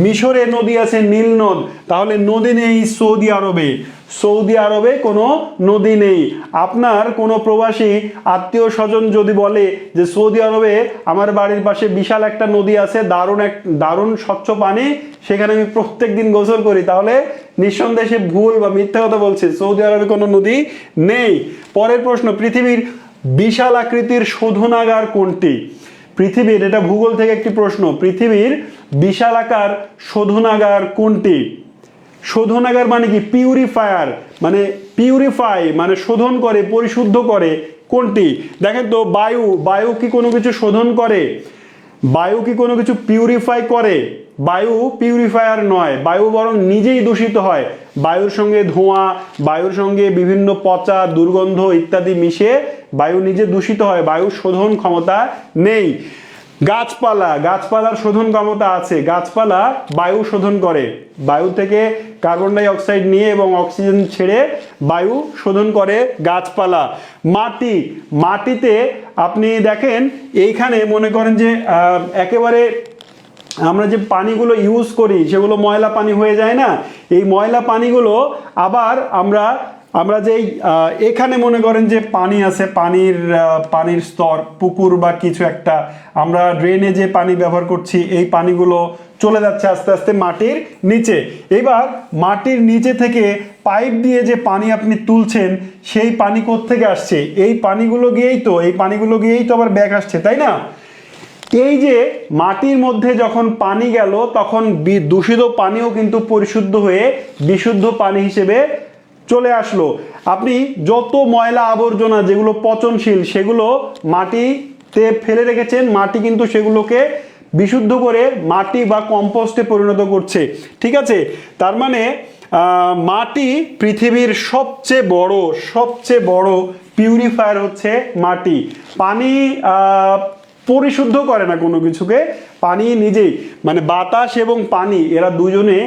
মিশরে নদী আছে, নীল নদ। তাহলে নদী নেই সৌদি আরবে। সৌদি আরবে কোনো নদী নেই। আপনার কোনো প্রবাসী আত্মীয় স্বজন যদি বলে যে সৌদি আরবে আমার বাড়ির পাশে বিশাল একটা নদী আছে, দারুণ স্বচ্ছ পানি, সেখানে আমি প্রত্যেক দিন গোসল করি, তাহলে নিঃসন্দেহে সে ভুল বা মিথ্যা কথা বলছে। সৌদি আরবে কোনো নদী নেই। পরের প্রশ্ন, পৃথিবীর বিশাল আকৃতির শোধনাগার কোনটি? পৃথিবীর, এটা ভূগোল থেকে একটি প্রশ্ন, পৃথিবীর বিশালাকার শোধনাগার কোনটি? শোধনাগার মানে কি? পিউরিফায়ার, মানে পিউরিফাই মানে শোধন করে, পরিশুদ্ধ করে, কোনটি? দেখেন তো, বায়ু, বায়ু কি কোনো কিছু শোধন করে? বায়ু কি কোনো কিছু পিউরিফাই করে? বায়ু পিউরিফায়ার নয়, বায়ু বরং নিজেই দূষিত হয়। বায়ুর সঙ্গে ধোঁয়া, বায়ুর সঙ্গে বিভিন্ন পচা, দুর্গন্ধ ইত্যাদি মিশে বায়ু নিজে দূষিত হয়, বায়ু শোধন ক্ষমতা নেই। গাছপালা, গাছপালার শোধন ক্ষমতা আছে। গাছপালা বায়ু শোধন করে, বায়ু থেকে কার্বন ডাই অক্সাইড নিয়ে এবং অক্সিজেন ছেড়ে বায়ু শোধন করে গাছপালা। মাটি, মাটিতে আপনি দেখেন এইখানে মনে করেন যে একেবারে আমরা যে পানিগুলো ইউজ করি সেগুলো ময়লা পানি হয়ে যায় না? এই ময়লা পানিগুলো আবার আমরা যেই এখানে মনে করেন যে পানি আছে, পানির স্তর, পুকুর বা কিছু একটা, আমরা ড্রেনে যে পানি ব্যবহার করছি, এই পানিগুলো চলে যাচ্ছে আস্তে আস্তে মাটির নিচে। এবার মাটির নিচে থেকে পাইপ দিয়ে যে পানি আপনি তুলছেন, সেই পানি কোত্থেকে আসছে? এই পানিগুলো গিয়েই তো আবার ব্যাক আসছে, তাই না? এই যে মাটির মধ্যে যখন পানি গেল, তখন দূষিত পানিও কিন্তু পরিশুদ্ধ হয়ে বিশুদ্ধ পানি হিসেবে চলে আসলো। আপনি যত ময়লা আবর্জনা যেগুলো পচনশীল, সেগুলো মাটিতে ফেলে রেখেছেন, মাটি কিন্তু সেগুলোকে বিশুদ্ধ করে মাটি বা কম্পোস্টে পরিণত করছে। ঠিক আছে, তার মানে মাটি পৃথিবীর সবচেয়ে বড় পিউরিফায়ার হচ্ছে মাটি। পানি পরিশুদ্ধ করে না কোনো কিছুকে, পানি নিজেই, মানে বাতাস এবং পানি, এরা দুজনে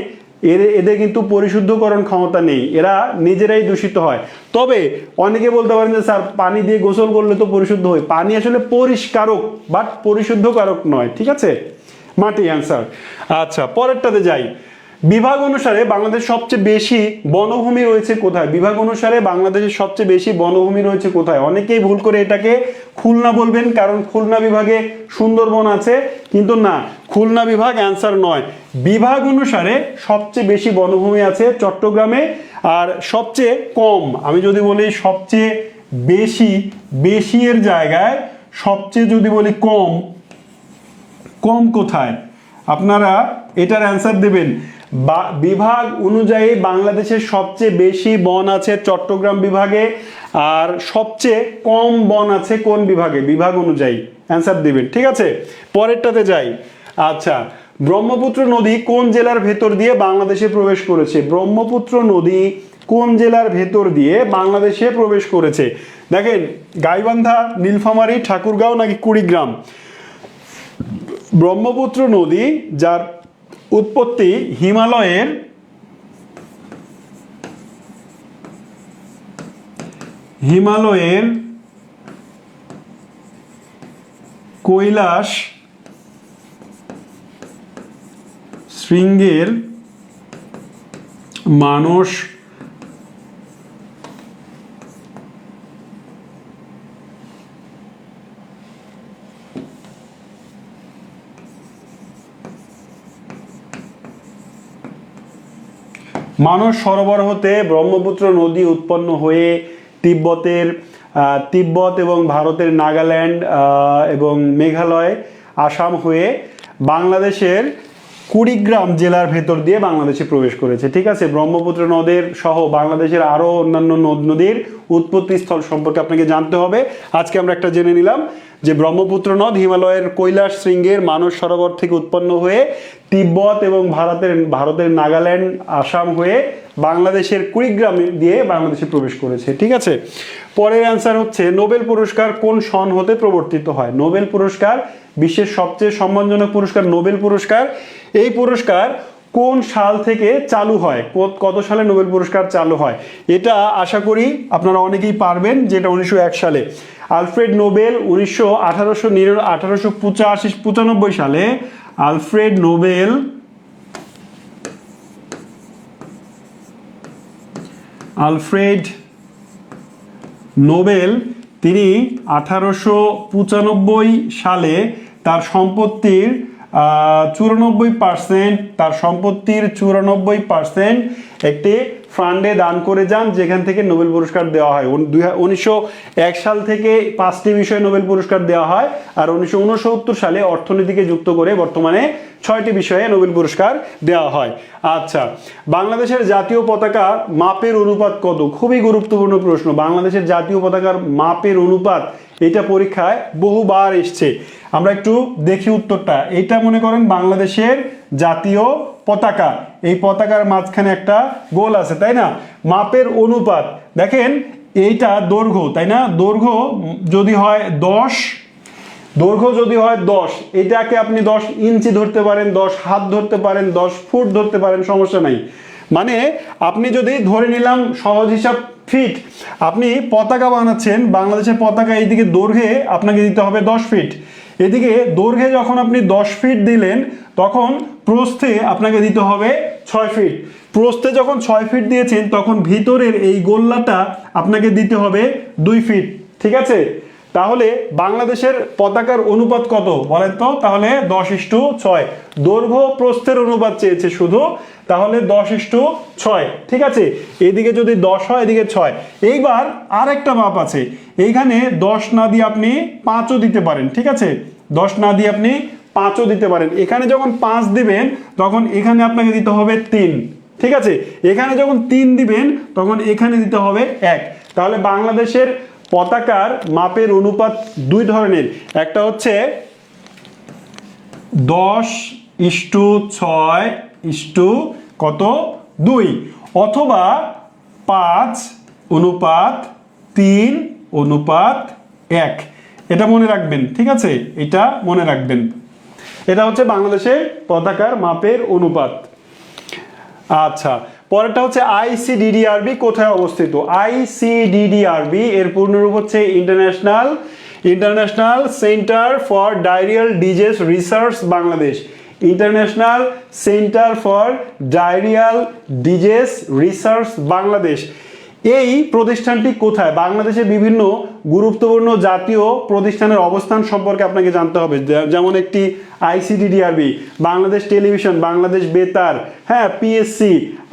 এদের কিন্তু পরিশুদ্ধকরণ ক্ষমতা নেই, এরা নিজেরাই দূষিত হয়। তবে অনেকে বলতে পারেন যে স্যার পানি দিয়ে গোসল করলে তো পরিশুদ্ধ হয়। পানি আসলে পরিষ্কারক বাট পরিশুদ্ধকারক নয়। ঠিক আছে, মাটি অ্যান্সার। আচ্ছা, পরেরটাতে যাই। বিভাগ অনুসারে বাংলাদেশ সবচেয়ে বেশি বনভূমি রয়েছে কোথায়? বিভাগ অনুসারে বাংলাদেশের সবচেয়ে বেশি বনভূমি রয়েছে কোথায়? অনেকেই ভুল করে এটাকে খুলনা বলবেন, কারণ খুলনা বিভাগে সুন্দরবন আছে, কিন্তু না, খুলনা বিভাগ অ্যান্সার নয়। বিভাগ অনুসারে সবচেয়ে বেশি বনভূমি আছে চট্টগ্রামে, আর সবচেয়ে কম, আমি যদি বলি সবচেয়ে বেশি এর জায়গায় সবচেয়ে যদি বলি কম কোথায়, আপনারা এটার অ্যান্সার দেবেন। বিভাগ অনুযায়ী বাংলাদেশের সবচেয়ে বেশি বন আছে চট্টগ্রাম বিভাগে, আর সবচেয়ে কম বন আছে কোন বিভাগে? বিভাগ অনুযায়ী অ্যান্সার দিবেন। ঠিক আছে, পরেরটাতে যাই। আচ্ছা, ব্রহ্মপুত্র নদী কোন জেলার ভেতর দিয়ে বাংলাদেশে প্রবেশ করেছে? ব্রহ্মপুত্র নদী কোন জেলার ভেতর দিয়ে বাংলাদেশে প্রবেশ করেছে? দেখেন, গাইবান্ধা, নীলফামারী, ঠাকুরগাঁও নাকি কুড়িগ্রাম? ব্রহ্মপুত্র নদী, যার উৎপত্তি হিমালয়ের কৈলাস শৃঙ্গের মানস সরোবর হতে ব্রহ্মপুত্র নদী উৎপন্ন হয়ে তিব্বতের তিব্বত এবং ভারতের নাগাল্যান্ড এবং মেঘালয়, আসাম হয়ে বাংলাদেশের কুড়িগ্রাম জেলার ভেতর দিয়ে বাংলাদেশে প্রবেশ করেছে। ঠিক আছে, ব্রহ্মপুত্র নদের সহ বাংলাদেশের আরও অন্যান্য নদ নদীর উৎপত্তি স্থল সম্পর্কে আপনাকে জানতে হবে। আজকে আমরা একটা জেনে নিলাম যে ব্রহ্মপুত্র নদ হিমালয়ের কৈলাস শৃঙ্গের মানস সরোবর থেকে উৎপন্ন হয়ে তিব্বত এবং ভারতের নাগাল্যান্ড, আসাম হয়ে বাংলাদেশের কুড়িগ্রাম দিয়ে বাংলাদেশে প্রবেশ করেছে। ঠিক আছে, পরের অ্যান্সার হচ্ছে নোবেল পুরস্কার কোন সন হতে প্রবর্তিত হয়? নোবেল পুরস্কার বিশ্বের সবচেয়ে সম্মানজনক পুরস্কার নোবেল পুরস্কার। এই পুরস্কার কোন সাল থেকে চালু হয়? কত সালে নোবেল পুরস্কার চালু হয়? এটা আশা করি আপনারা অনেকেই পারবেন, যেটা 1901 সালে। আলফ্রেড নোবেল 1895 সালে আলফ্রেড নোবেল তিনি 1895 সালে তার সম্পত্তির 94% একটি ফান্ডে দান করে যান, যেখান থেকে নোবেল পুরস্কার দেওয়া হয়। 1901 সাল থেকে 5টি বিষয়ে নোবেল পুরস্কার দেওয়া হয়, আর 1969 সালে অর্থনীতিকে যুক্ত করে বর্তমানে 6টি বিষয়ে নোবেল পুরস্কার দেওয়া হয়। আচ্ছা, বাংলাদেশের জাতীয় পতাকা মাপের অনুপাত কত? খুবই গুরুত্বপূর্ণ প্রশ্ন। বাংলাদেশের জাতীয় পতাকার মাপের অনুপাত, এটা পরীক্ষায় বহুবার এসছে। আমরা একটু দেখি উত্তরটা। এটা মনে করেন বাংলাদেশের জাতীয় পতাকা, এই পতাকার মাঝখানে একটা গোল আছে, তাই না? মাপের অনুপাত দেখেন, এইটা দৈর্ঘ্য, তাই না? দৈর্ঘ্য যদি হয় 10, এটাকে আপনি 10 ইঞ্চি ধরতে পারেন, 10 হাত ধরতে পারেন, 10 ফুট ধরতে পারেন, সমস্যা নাই। মানে আপনি যদি ধরে নিলাম সহজ হিসাব ফিট, আপনি পতাকা বানাচ্ছেন, বাংলাদেশের পতাকা এইদিকে দৈর্ঘ্যে আপনাকে দিতে হবে 10 ফিট। এদিকে দৈর্ঘ্যে যখন আপনি 10 ফিট দিলেন, তখন প্রস্থে আপনাকে দিতে হবে 6 ফিট। প্রস্থে যখন 6 ফিট দিয়েছেন, তখন ভিতরের এই গোল্লাটা আপনাকে দিতে হবে 2 ফিট। ঠিক আছে, তাহলে বাংলাদেশের পতাকার অনুপাত কত বলেন তো? তাহলে 10:6। দৈর্ঘ্য প্রস্থের অনুপাত চেয়েছে শুধু, তাহলে 10:6। ঠিক আছে, এদিকে যদি 10 হয়, এদিকে 6। এইবার আর একটা মাপ আছে, এইখানে 10 না দিয়ে আপনি 5ও দিতে পারেন। ঠিক আছে, 10 না দিয়ে আপনি 5ও দিতে পারেন। এখানে যখন 5 দিবেন, তখন এখানে আপনাকে দিতে হবে 3। ঠিক আছে, এখানে যখন 3 দিবেন, তখন এখানে দিতে হবে 1। তাহলে বাংলাদেশের পতাকার মাপের অনুপাত 2 ধরনের। একটা হচ্ছে 10:6:2, অথবা 5:3:1। এটা মনে রাখবেন। ঠিক আছে, এটা মনে রাখবেন। এটা হচ্ছে বাংলাদেশের পতাকার মাপের অনুপাত। আচ্ছা, পরেরটা হচ্ছে ICDDRB কোথায় অবস্থিত? ICDDRB এর পূর্ণরূপ হচ্ছে international centre for diarrhoeal disease research Bangladesh. International centre for diarrhoeal disease research Bangladesh. এই প্রতিষ্ঠানটি কোথায়? বাংলাদেশের বিভিন্ন গুরুত্বপূর্ণ জাতীয় প্রতিষ্ঠানের অবস্থান সম্পর্কে আপনাকে জানতে হবে। যেমন একটি ICDDRB, বাংলাদেশ টেলিভিশন, বাংলাদেশ বেতার, হ্যাঁ, PSC,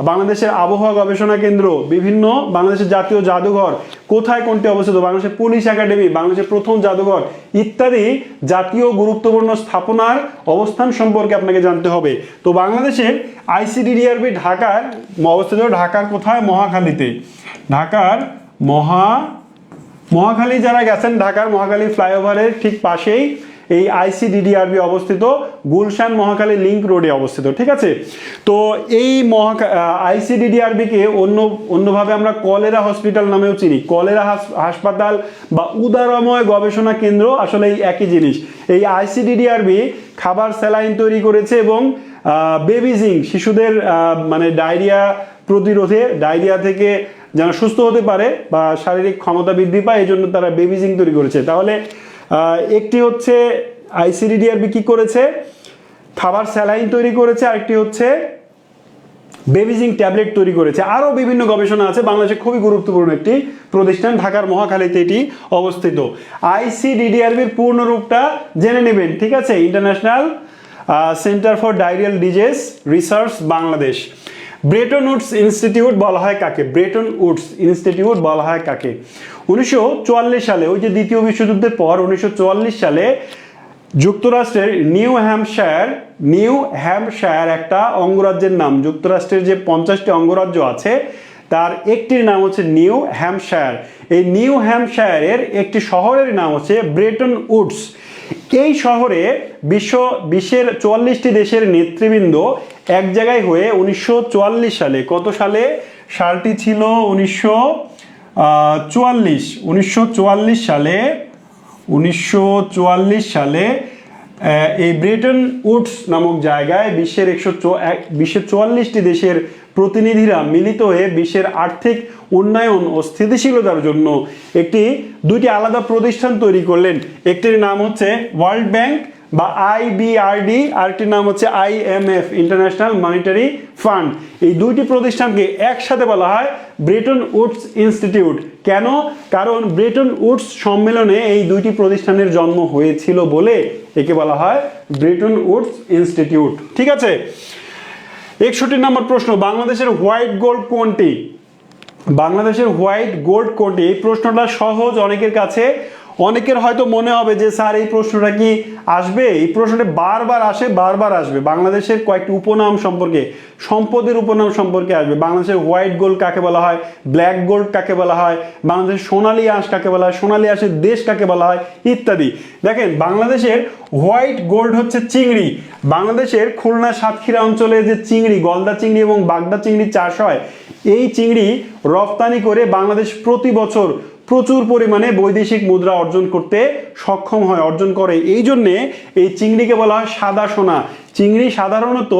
বাংলাদেশের আবহাওয়া গবেষণা কেন্দ্র, বিভিন্ন বাংলাদেশের জাতীয় জাদুঘর কোথায় কোনটি অবস্থিত, বাংলাদেশের পুলিশ একাডেমি, বাংলাদেশের প্রথম জাদুঘর ইত্যাদি জাতীয় গুরুত্বপূর্ণ স্থাপনার অবস্থান সম্পর্কে আপনাকে জানতে হবে। তো বাংলাদেশের ICDDRB ঢাকার অবস্থিত। ঢাকার কোথায়? মহাখালীতে। ঢাকার মহাখালী যারা গেছেন, ঢাকার মহাখালী ফ্লাইওভারের ঠিক পাশেই এই ICDDRB অবস্থিত, গুলশান মহাখালী লিংক রোডে অবস্থিত। ঠিক আছে, তো এই ICDDRB কে অন্যভাবে আমরা কলেরা হসপিটাল নামেও চিনি। কলেরা হাসপাতাল বা উদারময় গবেষণা কেন্দ্র আসলে এই একই জিনিস। এই ICDDRB খাবার স্যালাইন তৈরি করেছে এবং বেবিজিং, শিশুদের মানে ডায়রিয়া প্রতিরোধে, ডায়রিয়া থেকে যেন সুস্থ হতে পারে বা শারীরিক ক্ষমতা বৃদ্ধি পায়, এই জন্য তারা বেবিজিং তৈরি করেছে। তাহলে একটি হচ্ছে ICDDRB কি করেছে? খাবার স্যালাইন তৈরি করেছে, আরেকটি হচ্ছে বেবিজিং ট্যাবলেট তৈরি করেছে। আরও বিভিন্ন গবেষণা আছে। বাংলাদেশে খুবই গুরুত্বপূর্ণ একটি প্রতিষ্ঠান, ঢাকার মহাখালীতে এটি অবস্থিত। ICDDRBর পূর্ণ রূপটা জেনে নেবেন। ঠিক আছে, international centre for diarrhoeal disease research Bangladesh. Bretton Woods institute বলা হয় কাকে? ব্রেটন উডস ইনস্টিটিউট বলা হয় কাকে? 1944 সালে, ওই যে দ্বিতীয় বিশ্বযুদ্ধের পর 1944 সালে যুক্তরাষ্ট্রের নিউ হ্যাম্পশায়ার একটা অঙ্গরাজ্যের নাম, যুক্তরাষ্ট্রের যে 50টি অঙ্গরাজ্য আছে তার একটির নাম হচ্ছে নিউ হ্যাম্পশায়ার। এই নিউ হ্যাম্পশায়ারের একটি শহরের নাম হচ্ছে ব্রেটন উডস। এই শহরে বিশ্বের 44টি দেশের নেতৃবৃন্দ এক জায়গায় হয়ে 1944 সালে, কত সালে? সালটি ছিল 1944 সালে এই ব্রেটন উডস নামক জায়গায় বিশ্বের 44টি দেশের প্রতিনিধিরা মিলিত হয়ে বিশ্বের আর্থিক উন্নয়ন ও স্থিতিশীলতার জন্য দুইটি আলাদা প্রতিষ্ঠান তৈরি করলেন। একটির নাম হচ্ছে ওয়ার্ল্ড ব্যাংক বা IBRD, আরেকটির নাম হচ্ছে IMF, ইন্টারন্যাশনাল মনিটারি ফান্ড। এই দুইটি প্রতিষ্ঠানকে একসাথে বলা হয় ব্রেটন উডস ইনস্টিটিউট। কেন? কারণ ব্রেটন উডস সম্মেলনে এই দুইটি প্রতিষ্ঠানের জন্ম হয়েছিল বলে একে বলা হয় ব্রেটন উডস ইনস্টিটিউট। ঠিক আছে, 61 নম্বর প্রশ্ন, বাংলাদেশের হোয়াইট গোল্ড কোনটি? বাংলাদেশের হোয়াইট গোল্ড কোনটি? এই প্রশ্নটা সহজ অনেকের কাছে। অনেকের হয়তো মনে হবে যে স্যার এই প্রশ্নটা কি আসবে? এই প্রশ্নটা বারবার আসবে। বাংলাদেশের কয়েকটি উপনাম সম্পর্কে, সম্পদের উপনাম সম্পর্কে আসবে। বাংলাদেশের হোয়াইট গোল্ড কাকে বলা হয়, ব্ল্যাক গোল্ড কাকে বলা হয়, বাংলাদেশের সোনালী আঁশ কাকে বলা হয়, সোনালী আঁশের দেশ কাকে বলা হয়, ইত্যাদি। দেখেন, বাংলাদেশের হোয়াইট গোল্ড হচ্ছে চিংড়ি। বাংলাদেশের খুলনা সাতক্ষীরা অঞ্চলে যে চিংড়ি, গলদা চিংড়ি এবং বাগদা চিংড়ি চাষ হয়, এই চিংড়ি রপ্তানি করে বাংলাদেশ প্রতি বছর প্রচুর পরিমাণে বৈদেশিক মুদ্রা অর্জন করে। এই জন্যে এই চিংড়িকে বলা হয় সাদা সোনা। চিংড়ি সাধারণত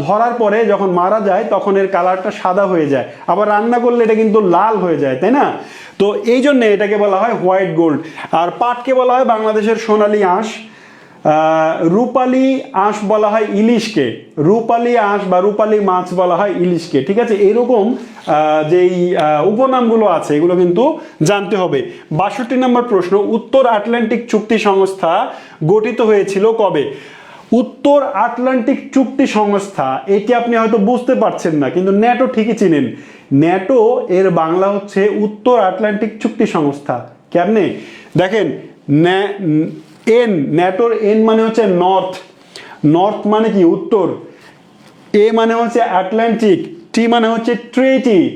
ধরার পরে যখন মারা যায় তখন এর কালারটা সাদা হয়ে যায়, আবার রান্না করলে এটা কিন্তু লাল হয়ে যায়, তাই না? তো এই জন্যে এটাকে বলা হয় হোয়াইট গোল্ড। আর পাটকে বলা হয় বাংলাদেশের সোনালী আঁশ। রূপালী আঁশ বলা হয় ইলিশকে, রূপালী আঁশ বা রূপালী মাছ বলা হয় ইলিশকে। ঠিক আছে, এইরকম যেই উপনামগুলো আছে এগুলো কিন্তু জানতে হবে। 62 নম্বর প্রশ্ন, উত্তর আটলান্টিক চুক্তি সংস্থা গঠিত হয়েছিল কবে? উত্তর আটলান্টিক চুক্তি সংস্থা, এটি আপনি হয়তো বুঝতে পারছেন না, কিন্তু ন্যাটো ঠিকই চিনেন। ন্যাটো এর বাংলা হচ্ছে উত্তর আটলান্টিক চুক্তি সংস্থা। কেমনে? দেখেন, ন্যাটোর এন মানে হচ্ছে নর্থ মানে কি? উত্তর। এ মানে হচ্ছে আটলান্টিক, টি মানে হচ্ছে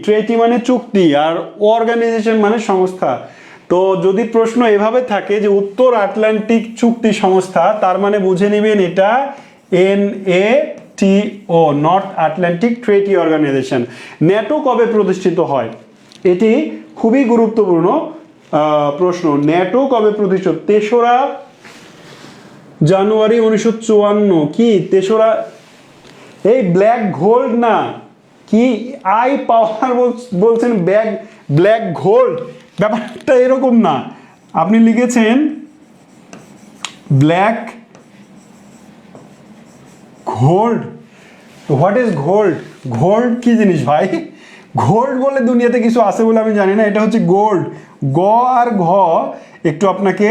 ট্রেটি মানে চুক্তি, আর অর্গানাইজেশন মানে সংস্থা। তো যদি প্রশ্ন এভাবে থাকে যে উত্তর আটলান্টিক চুক্তি সংস্থা, তার মানে বুঝে নেবেন এটা NATO, North Atlantic treaty organisation. NATO কবে প্রতিষ্ঠিত হয়? এটি খুবই গুরুত্বপূর্ণ প্রশ্ন। ন্যাটো কবে প্রতিষ্ঠিত? 3রা জানুয়ারি 1954। কি 3রা? এই ব্ল্যাক গোল্ড না, কি আই পাওয়ার বলছেন, ব্ল্যাক গোল্ড, ব্যাপারটা এরকম না। আপনি লিখেছেন black gold. What is gold? Gold কি জিনিস ভাই? গোল্ড বলে দুনিয়াতে কিছু আছে বলে আমি জানি না। এটা হচ্ছে গোল্ড। গ আর ঘ একটু আপনাকে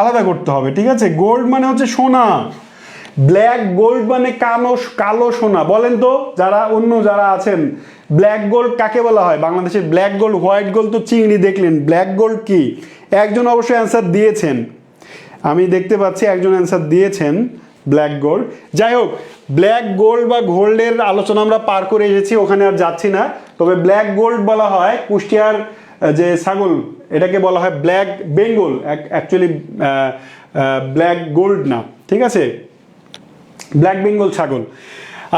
আলাদা করতে হবে, ঠিক আছে? গোল্ড মানে হচ্ছে সোনা, ব্ল্যাক গোল্ড মানে কালো সোনা। বলেন তো যারা আছেন, ব্ল্যাক গোল্ড কাকে বলা হয়? বাংলাদেশের ব্ল্যাক গোল্ড, হোয়াইট গোল্ড তো চিংড়ি দেখলেন, ব্ল্যাক গোল্ড কি? একজন অবশ্যই অ্যান্সার দিয়েছেন, আমি দেখতে পাচ্ছি একজন অ্যান্সার দিয়েছেন, ব্ল্যাক গোল্ড। যাই হোক, ব্ল্যাক গোল্ড বা গোল্ডের আলোচনা আমরা পার করে এসেছি, ওখানে আর যাচ্ছি না। তবে ব্ল্যাক গোল্ড বলা হয় কুষ্টিয়ার যে ছাগল, এটাকে বলা হয় black Bengal, actually black gold না, ঠিক আছে? ব্ল্যাক বেঙ্গল ছাগল।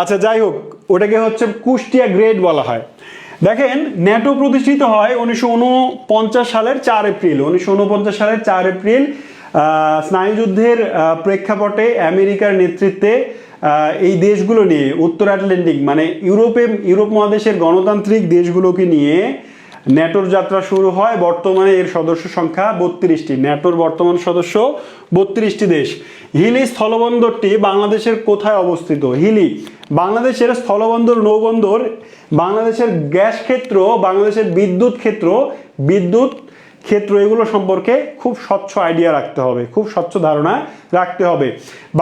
আচ্ছা, যাই হোক, ওটাকে হচ্ছে কুষ্টিয়া গ্রেড বলা হয়। দেখেন, ন্যাটো প্রতিষ্ঠিত হয় 1949 সালের 4 এপ্রিল। 1949 সালের 4 এপ্রিল স্নায়ুযুদ্ধের প্রেক্ষাপটে আমেরিকার নেতৃত্বে এই দেশগুলো নিয়ে, উত্তর আটলান্টিক মানে ইউরোপ মহাদেশের গণতান্ত্রিক দেশগুলোকে নিয়ে ন্যাটোর যাত্রা শুরু হয়। বর্তমানে এর সদস্য সংখ্যা 32টি। ন্যাটোর বর্তমান সদস্য 32টি দেশ। হিলি স্থলবন্দরটি বাংলাদেশের কোথায় অবস্থিত? হিলি বাংলাদেশের স্থলবন্দর, নৌবন্দর, বাংলাদেশের গ্যাস ক্ষেত্র, বাংলাদেশের বিদ্যুৎ ক্ষেত্র, এগুলো সম্পর্কে খুব স্বচ্ছ আইডিয়া রাখতে হবে, খুব স্বচ্ছ ধারণা রাখতে হবে।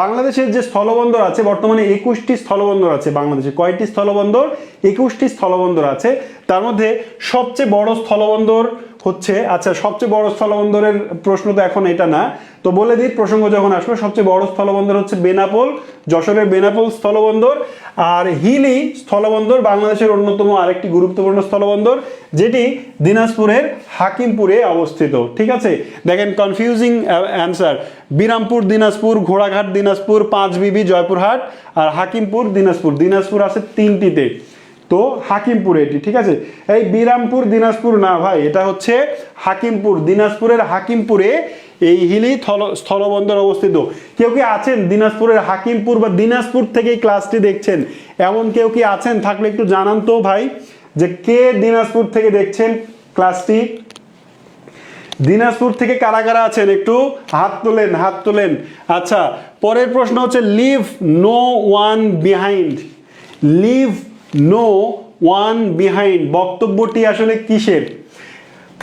বাংলাদেশের যে স্থলবন্দর আছে, বর্তমানে 21টি স্থলবন্দর আছে বাংলাদেশে। কয়টি স্থলবন্দর? 21টি স্থলবন্দর আছে। তার মধ্যে সবচেয়ে বড় স্থলবন্দর হচ্ছে, আচ্ছা সবচেয়ে বড় স্থলবন্দরের প্রশ্ন তো এখন এটা না, তো বলে দিই প্রসঙ্গ যখন আসবে, সবচেয়ে বড় স্থলবন্দর হচ্ছে বেনাপোল, যশোরের বেনাপোল স্থলবন্দর। আর হিলি স্থলবন্দর বাংলাদেশের অন্যতম আরেকটি গুরুত্বপূর্ণ স্থলবন্দর, যেটি দিনাজপুরের হাকিমপুরে অবস্থিত। ঠিক আছে, দেখেন কনফিউজিং অ্যান্সার, বিরামপুর দিনাজপুর, ঘোড়াঘাট দিনাজপুর, পাঁচবিবি জয়পুরহাট, আর হাকিমপুর দিনাজপুর। দিনাজপুর আছে 3টিতে, তো হাকিমপুর এটি। ঠিক আছে, এই বিরামপুর দিনাজপুর না ভাই, এটা হচ্ছে হাকিমপুর, দিনাজপুরের হাকিমপুরে এই হিলি স্থলবন্দর অবস্থিত। কেউ কি আছেন দিনাজপুরের হাকিমপুর বা দিনাজপুর থেকে এই ক্লাসটি দেখছেন, এমন কেউ কি আছেন? থাকলে একটু জানান তো ভাই, যে কে দিনাজপুর থেকে দেখছেন ক্লাসটি। দিনাজপুর থেকে কারা কারা আছেন একটু হাত তোলেন, হাত তোলেন। আচ্ছা, পরের প্রশ্ন হচ্ছে leave no one behind. Leave no one behind বক্তব্যটি আসলে কিসের?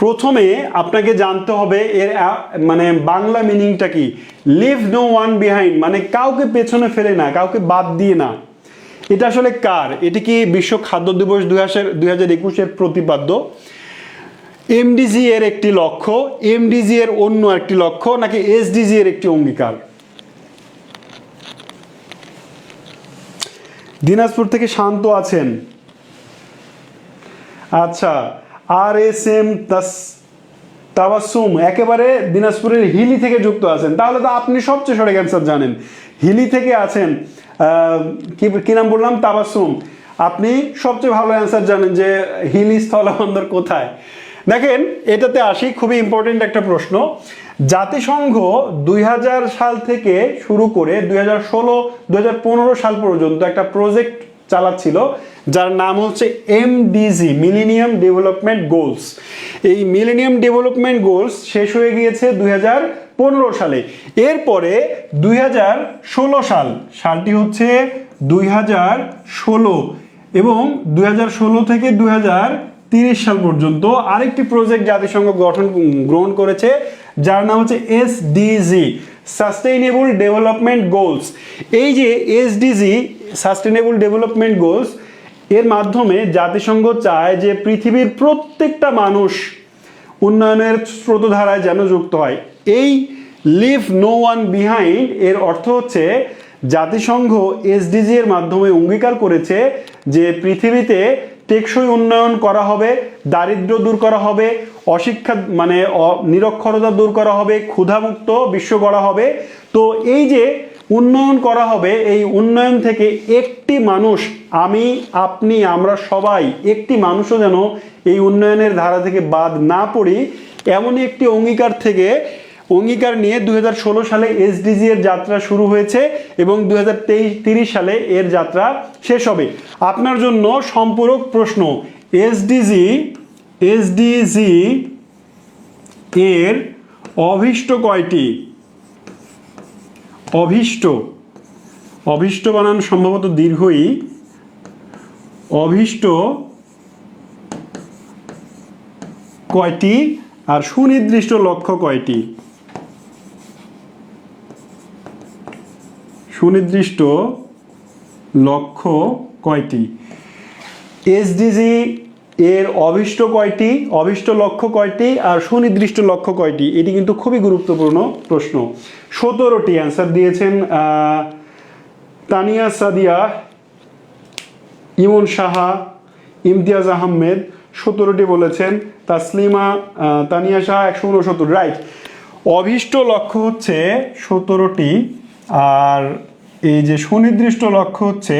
প্রথমে আপনাকে জানতে হবে এর মানে বাংলা মিনিংটা কি। লিভ নো ওয়ান বিহাইন্ড মানে কাউকে পেছনে ফেলে না, কাউকে বাদ দিয়ে না। এটা আসলে কার? এটি কি বিশ্ব খাদ্য দিবস 2021-এর প্রতিপাদ্য, এমডিজি এর একটি লক্ষ্য, এমডিজি এর অন্য একটি লক্ষ্য, নাকি এসডিজি এর একটি অঙ্গীকার? দিনাজপুর থেকে শান্ত আছেন। আচ্ছা, আর এস এম তাবাসসুম একেবারে দিনাজপুরের হিলি থেকে যুক্ত আছেন, তাহলে তো আপনি সবচেয়ে সঠিক অ্যান্সার জানেন। হিলি থেকে আছেন, কি নাম বললাম? তাবাসসুম। আপনি সবচেয়ে ভালো অ্যান্সার জানেন যে হিলি স্থলবন্দর কোথায়। দেখেন, এটাতে আসি, খুবই ইম্পর্টেন্ট একটা প্রশ্ন। জাতিসংঘ 2000 সাল থেকে শুরু করে 2016-2015 সাল পর্যন্ত একটা প্রজেক্ট চালাচ্ছিল, যার নাম হচ্ছে এমডিজি, মিলেনিয়াম ডেভেলপমেন্ট গোলস। এই মিলেনিয়াম ডেভেলপমেন্ট গোলস শেষ হয়ে গিয়েছে 2015 সালে। এরপরে 2016 সালটি হচ্ছে 2016, এবং 2016 থেকে 2030 সাল পর্যন্ত আরেকটি প্রজেক্ট জাতিসংঘ গ্রহণ করেছে, যার নাম হচ্ছে এসডিজি, সাস্টেইনেবল ডেভেলপমেন্ট গোলস। এই যে এসডিজি, সাস্টেইনেবল ডেভেলপমেন্ট গোলস, এর মাধ্যমে জাতিসংঘ চায় যে পৃথিবীর প্রত্যেকটা মানুষ উন্নয়নের স্রোতধারায় যেন যুক্ত হয়। এই লিভ নো ওয়ান বিহাইন্ড এর অর্থ হচ্ছে জাতিসংঘ এসডিজি এর মাধ্যমে অঙ্গীকার করেছে যে পৃথিবীতে টেকসই উন্নয়ন করা হবে, দারিদ্র্য দূর করা হবে, অশিক্ষা মানে নিরক্ষরতা দূর করা হবে, ক্ষুধামুক্ত বিশ্ব গড়া হবে। তো এই যে উন্নয়ন করা হবে, এই উন্নয়ন থেকে একটি মানুষ, আমি, আপনি, আমরা সবাই, একটি মানুষও যেন এই উন্নয়নের ধারা থেকে বাদ না পড়ি, এমনই একটি অঙ্গীকার নিয়ে 2016 সালে এসডিজি এর যাত্রা শুরু হয়েছে, এবং 2030 সালে এর যাত্রা শেষ হবে। আপনার জন্য সম্পূরক প্রশ্ন, এসডিজি এর অভীষ্ট কয়টি? অভীষ্ট বানান সম্ভবত দীর্ঘই। অভীষ্ট কয়টি আর সুনির্দিষ্ট লক্ষ্য কয়টি? সুনির্দিষ্ট লক্ষ্য কয়টি? এসডিজি এর অভীষ্ট কয়টি, অভীষ্ট লক্ষ্য কয়টি, আর সুনির্দিষ্ট লক্ষ্য কয়টি? এটি কিন্তু খুবই গুরুত্বপূর্ণ প্রশ্ন। 17টি অ্যান্সার দিয়েছেন তানিয়া সাদিয়া, ইমন সাহা, ইমতিয়াজ আহমেদ 17টি বলেছেন, তাসলিমা তানিয়া সাহা 169, রাইট। অভীষ্ট লক্ষ্য হচ্ছে 17টি, আর এই যে সুনির্দিষ্ট লক্ষ্য হচ্ছে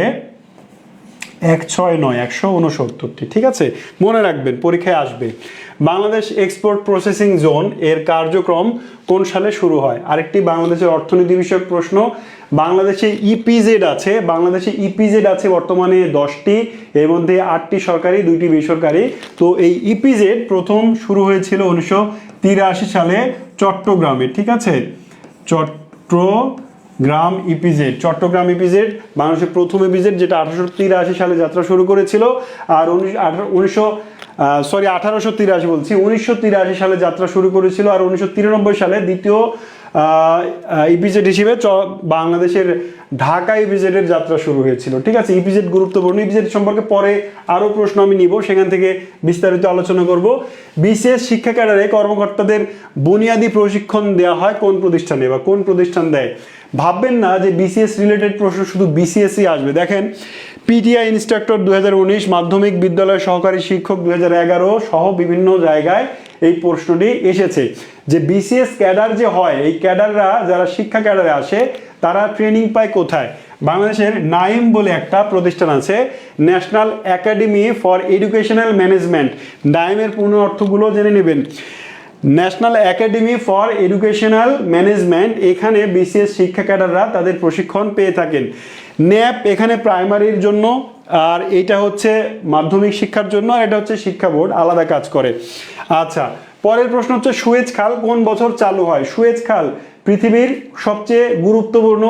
169টি। ঠিক আছে, মনে রাখবেন, পরীক্ষায় আসবে। বাংলাদেশ এক্সপোর্ট প্রসেসিং জোন এর কার্যক্রম কোন সালে শুরু হয়? আরেকটি বাংলাদেশের অর্থনীতি বিষয়ক প্রশ্ন। বাংলাদেশে ইপিজেড আছে, বর্তমানে 10টি, এর মধ্যে 8টি সরকারি, 2টি বেসরকারি। তো এই ইপিজেড প্রথম শুরু হয়েছিল 1983 সালে চট্টগ্রামে। ঠিক আছে, চট্টগ্রামে গ্রাম ইপিজেড, চট্টগ্রাম ইপিজেড বাংলাদেশের প্রথম ইপিজেড, যেটা 1883 সালে যাত্রা শুরু করেছিল। আর 1983 সালে যাত্রা শুরু করেছিল। আর 1993 সালে দ্বিতীয় ইপিজেড হিসেবে বাংলাদেশের ঢাকা ইপিজেডের যাত্রা শুরু হয়েছিল। ঠিক আছে, ইপিজেড গুরুত্বপূর্ণ। ইপিজেড সম্পর্কে পরে আরও প্রশ্ন আমি নিব, সেখান থেকে বিস্তারিত আলোচনা করব। বিশেষ শিক্ষা ক্যাডারে কর্মকর্তাদের বুনিয়াদী প্রশিক্ষণ দেওয়া হয় কোন প্রতিষ্ঠানে বা কোন প্রতিষ্ঠান দেয়? ভাববেন না যে বিসিএস রিলেটেড প্রশ্ন শুধু বিসিএসই আসবে। দেখেন, পিটিআই ইনস্ট্রাক্টর 2019, মাধ্যমিক বিদ্যালয় সহকারী শিক্ষক 2011 সহ বিভিন্ন জায়গায় এই প্রশ্নটি এসেছে যে বিসিএস ক্যাডার যে হয়, এই ক্যাডাররা যারা শিক্ষা ক্যাডারে আসে তারা ট্রেনিং পায় কোথায়? বাংলাদেশের নাইম বলে একটা প্রতিষ্ঠান আছে, National Academy for Educational Management. নাইমের পূর্ণ অর্থগুলো জেনে নেবেন। National Academy for Educational Management, এখানে বিসিএস শিক্ষা ক্যাডাররা তাদের প্রশিক্ষণ পেয়ে থাকেন। ন্যাপ এখানে প্রাইমারির জন্য, আর এটা হচ্ছে মাধ্যমিক শিক্ষার জন্য, আর এটা হচ্ছে শিক্ষা বোর্ড আলাদা কাজ করে। আচ্ছা, পরের প্রশ্ন হচ্ছে সুয়েজ খাল কোন বছর চালু হয়? সুয়েজ খাল পৃথিবীর সবচেয়ে গুরুত্বপূর্ণ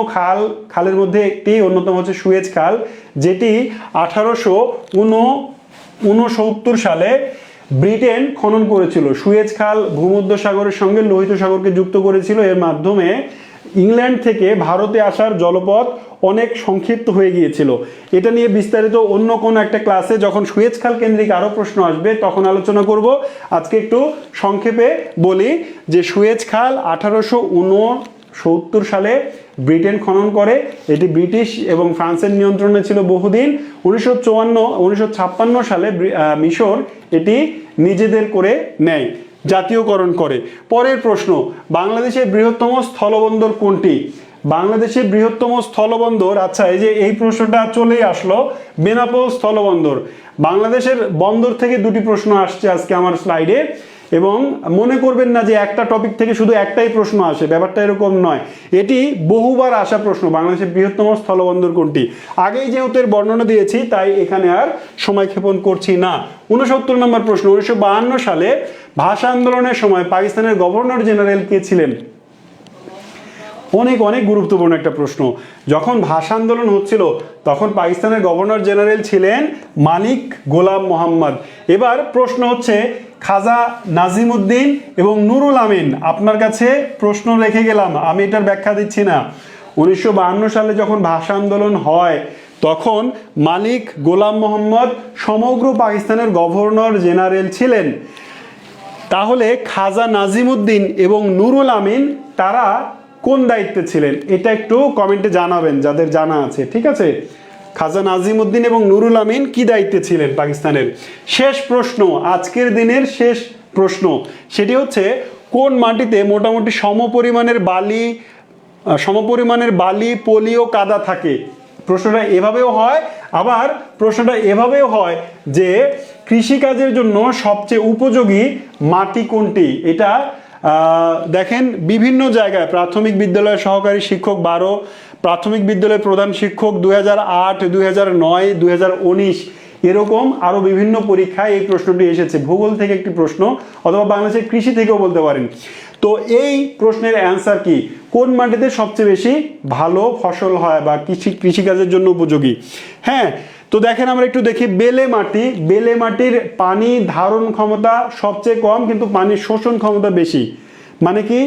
খালের মধ্যে একটি অন্যতম হচ্ছে সুয়েজ খাল, যেটি 1869 সালে ব্রিটেন খনন করেছিল। সুয়েজ খাল ভূমধ্য সাগরের সঙ্গে লোহিত সাগরকে যুক্ত করেছিল। এর মাধ্যমে ইংল্যান্ড থেকে ভারতে আসার জলপথ অনেক সংক্ষিপ্ত হয়ে গিয়েছিল। এটা নিয়ে বিস্তারিত অন্য কোনো একটা ক্লাসে যখন সুয়েজ খাল কেন্দ্রিক আরও প্রশ্ন আসবে তখন আলোচনা করব। আজকে একটু সংক্ষেপে বলি যে সুয়েজ খাল 1869 সালে ব্রিটেন খনন করে। এটি ব্রিটিশ এবং ফ্রান্সের নিয়ন্ত্রণে ছিল বহুদিন। 1956 সালে মিশর এটি নিজেদের করে নেয়, জাতীয়করণ করে। পরের প্রশ্ন, বাংলাদেশের বৃহত্তম স্থলবন্দর কোনটি? বাংলাদেশের বৃহত্তম স্থলবন্দর, আচ্ছা এই যে এই প্রশ্নটা চলেই আসলো, বেনাপোল স্থলবন্দর। বাংলাদেশের বন্দর থেকে দুটি প্রশ্ন আসছে আজকে আমার স্লাইডে, এবং মনে করবেন না যে একটা টপিক থেকে শুধু একটাই প্রশ্ন আসে, ব্যাপারটা এরকম নয়। এটি বহুবার আসা প্রশ্ন, বাংলাদেশের বৃহত্তম স্থলবন্দর কোনটি। আগেই যেহেতু এর বর্ণনা দিয়েছি তাই এখানে আর সময় ক্ষেপণ করছি না। 69 নম্বর প্রশ্ন, 1952 সালে ভাষা আন্দোলনের সময় পাকিস্তানের গভর্নর জেনারেল কে ছিলেন? অনেক অনেক গুরুত্বপূর্ণ একটা প্রশ্ন। যখন ভাষা আন্দোলন হচ্ছিল তখন পাকিস্তানের গভর্নর জেনারেল ছিলেন মালিক গোলাম মোহাম্মদ। এবার প্রশ্ন হচ্ছে খাজা নাজিমুদ্দিন এবং নুরুল আমিন, আপনার কাছে প্রশ্ন রেখে গেলাম, আমি এটার ব্যাখ্যা দিচ্ছি না। 1952 সালে যখন ভাষা আন্দোলন হয় তখন মালিক গোলাম মোহাম্মদ সমগ্র পাকিস্তানের গভর্নর জেনারেল ছিলেন। তাহলে খাজা নাজিমুদ্দিন এবং নুরুল আমিন তারা কোন দায়িত্বে ছিলেন? এটা একটু কমেন্টে জানাবেন যাদের জানা আছে, ঠিক আছে? খাজা নাজিমুদ্দিন এবং নুরুল আমিন কি দায়িত্বে ছিলেন পাকিস্তানের? শেষ প্রশ্ন, আজকের দিনের শেষ প্রশ্ন, সেটি হচ্ছে কোন মাটিতে মোটামুটি সমপরিমাণের বালি, পলি ও কাদা থাকে? প্রশ্নটা এভাবেও হয়, আবার প্রশ্নটা এভাবেও হয় যে কৃষিকাজের জন্য সবচেয়ে উপযোগী মাটি কোনটি? এটা দেখেন বিভিন্ন জায়গায়, প্রাথমিক বিদ্যালয়ের সহকারী শিক্ষক 12, প্রাথমিক বিদ্যালয়ের প্রধান শিক্ষক 2008, 2009, 2019, এরকম আরও বিভিন্ন পরীক্ষায় এই প্রশ্নটি এসেছে। ভূগোল থেকে একটি প্রশ্ন, অথবা বাংলাদেশের কৃষি থেকেও বলতে পারেন। তো এই প্রশ্নের অ্যান্সার কি? কোন মাটিতে সবচেয়ে বেশি ভালো ফসল হয় বা কৃষিকাজের জন্য উপযোগী? হ্যাঁ, তো দেখেন আমরা একটু দেখি বেলে মাটি। বেলে মাটির পানি ধারণ ক্ষমতা সবচেয়ে কম কিন্তু পানির শোষণ ক্ষমতা বেশি। মানে কি?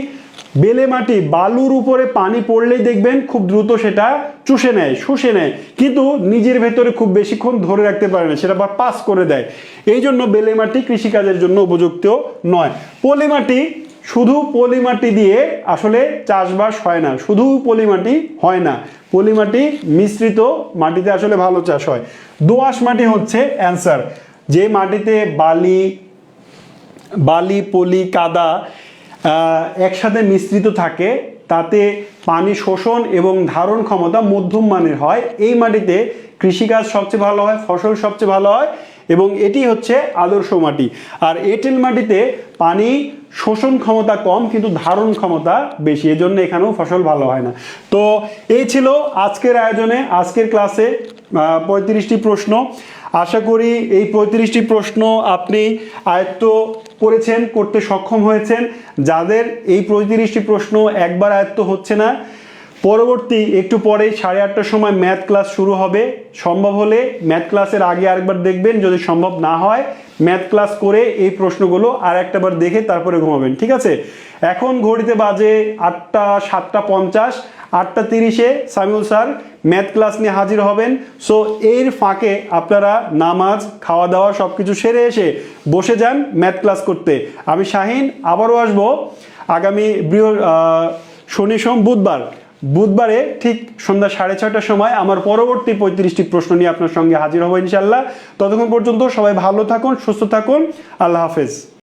বেলে মাটি বালুর উপরে পানি পড়লেই দেখবেন খুব দ্রুত সেটা শুষে নেয়, কিন্তু নিজের ভেতরে খুব বেশিক্ষণ ধরে রাখতে পারে না, সেটা আবার পাস করে দেয়। এই জন্য বেলে মাটি কৃষিকাজের জন্য উপযুক্ত নয়। পলি মাটি, শুধু পলি মাটি দিয়ে আসলে চাষবাস হয় না, শুধু পলি মাটি হয় না, পলি মাটি মিশ্রিত মাটিতে আসলে ভালো চাষ হয়। দোআঁশ মাটি হচ্ছে অ্যান্সার, যে মাটিতে বালি, পলি, কাদা একসাথে মিশ্রিত থাকে, তাতে পানি শোষণ এবং ধারণ ক্ষমতা মধ্যম মানের হয়, এই মাটিতে কৃষিকাজ সবচেয়ে ভালো হয়, ফসল সবচেয়ে ভালো হয়, এবং এটি হচ্ছে আদর্শ মাটি। আর এঁটেল মাটিতে পানি শোষণ ক্ষমতা কম কিন্তু ধারণ ক্ষমতা বেশি, এজন্য এখানেও ফসল ভালো হয় না। তো এই ছিল আজকের আয়োজনে, আজকের ক্লাসে 35টি প্রশ্ন। আশা করি এই 35টি প্রশ্ন আপনি আয়ত্ত করেছেন, করতে সক্ষম হয়েছেন। যাদের এই 35টি প্রশ্ন একবার আয়ত্ত হচ্ছে না, পরবর্তী একটু পরেই 8:30টার সময় ম্যাথ ক্লাস শুরু হবে। সম্ভব হলে ম্যাথ ক্লাসের আগে আরেকবার দেখবেন, যদি সম্ভব না হয় ম্যাথ ক্লাস করে এই প্রশ্নগুলো আর একটাবার দেখে তারপরে ঘুমাবেন, ঠিক আছে? এখন ঘড়িতে বাজে 7:50, 8:30-এ সামিউল স্যার ম্যাথ ক্লাস নিয়ে হাজির হবেন। সো এর ফাঁকে আপনারা নামাজ, খাওয়া দাওয়া সব কিছু সেরে এসে বসে যান ম্যাথ ক্লাস করতে। আমি শাহিন আবারও আসবো আগামী শনি, সোম, বুধবারে ঠিক সন্ধ্যা 6:30টার সময় আমার পরবর্তী 35টি প্রশ্ন নিয়ে আপনার সঙ্গে হাজির হবো ইনশাল্লাহ। ততক্ষণ পর্যন্ত সবাই ভালো থাকুন, সুস্থ থাকুন। আল্লাহ হাফেজ।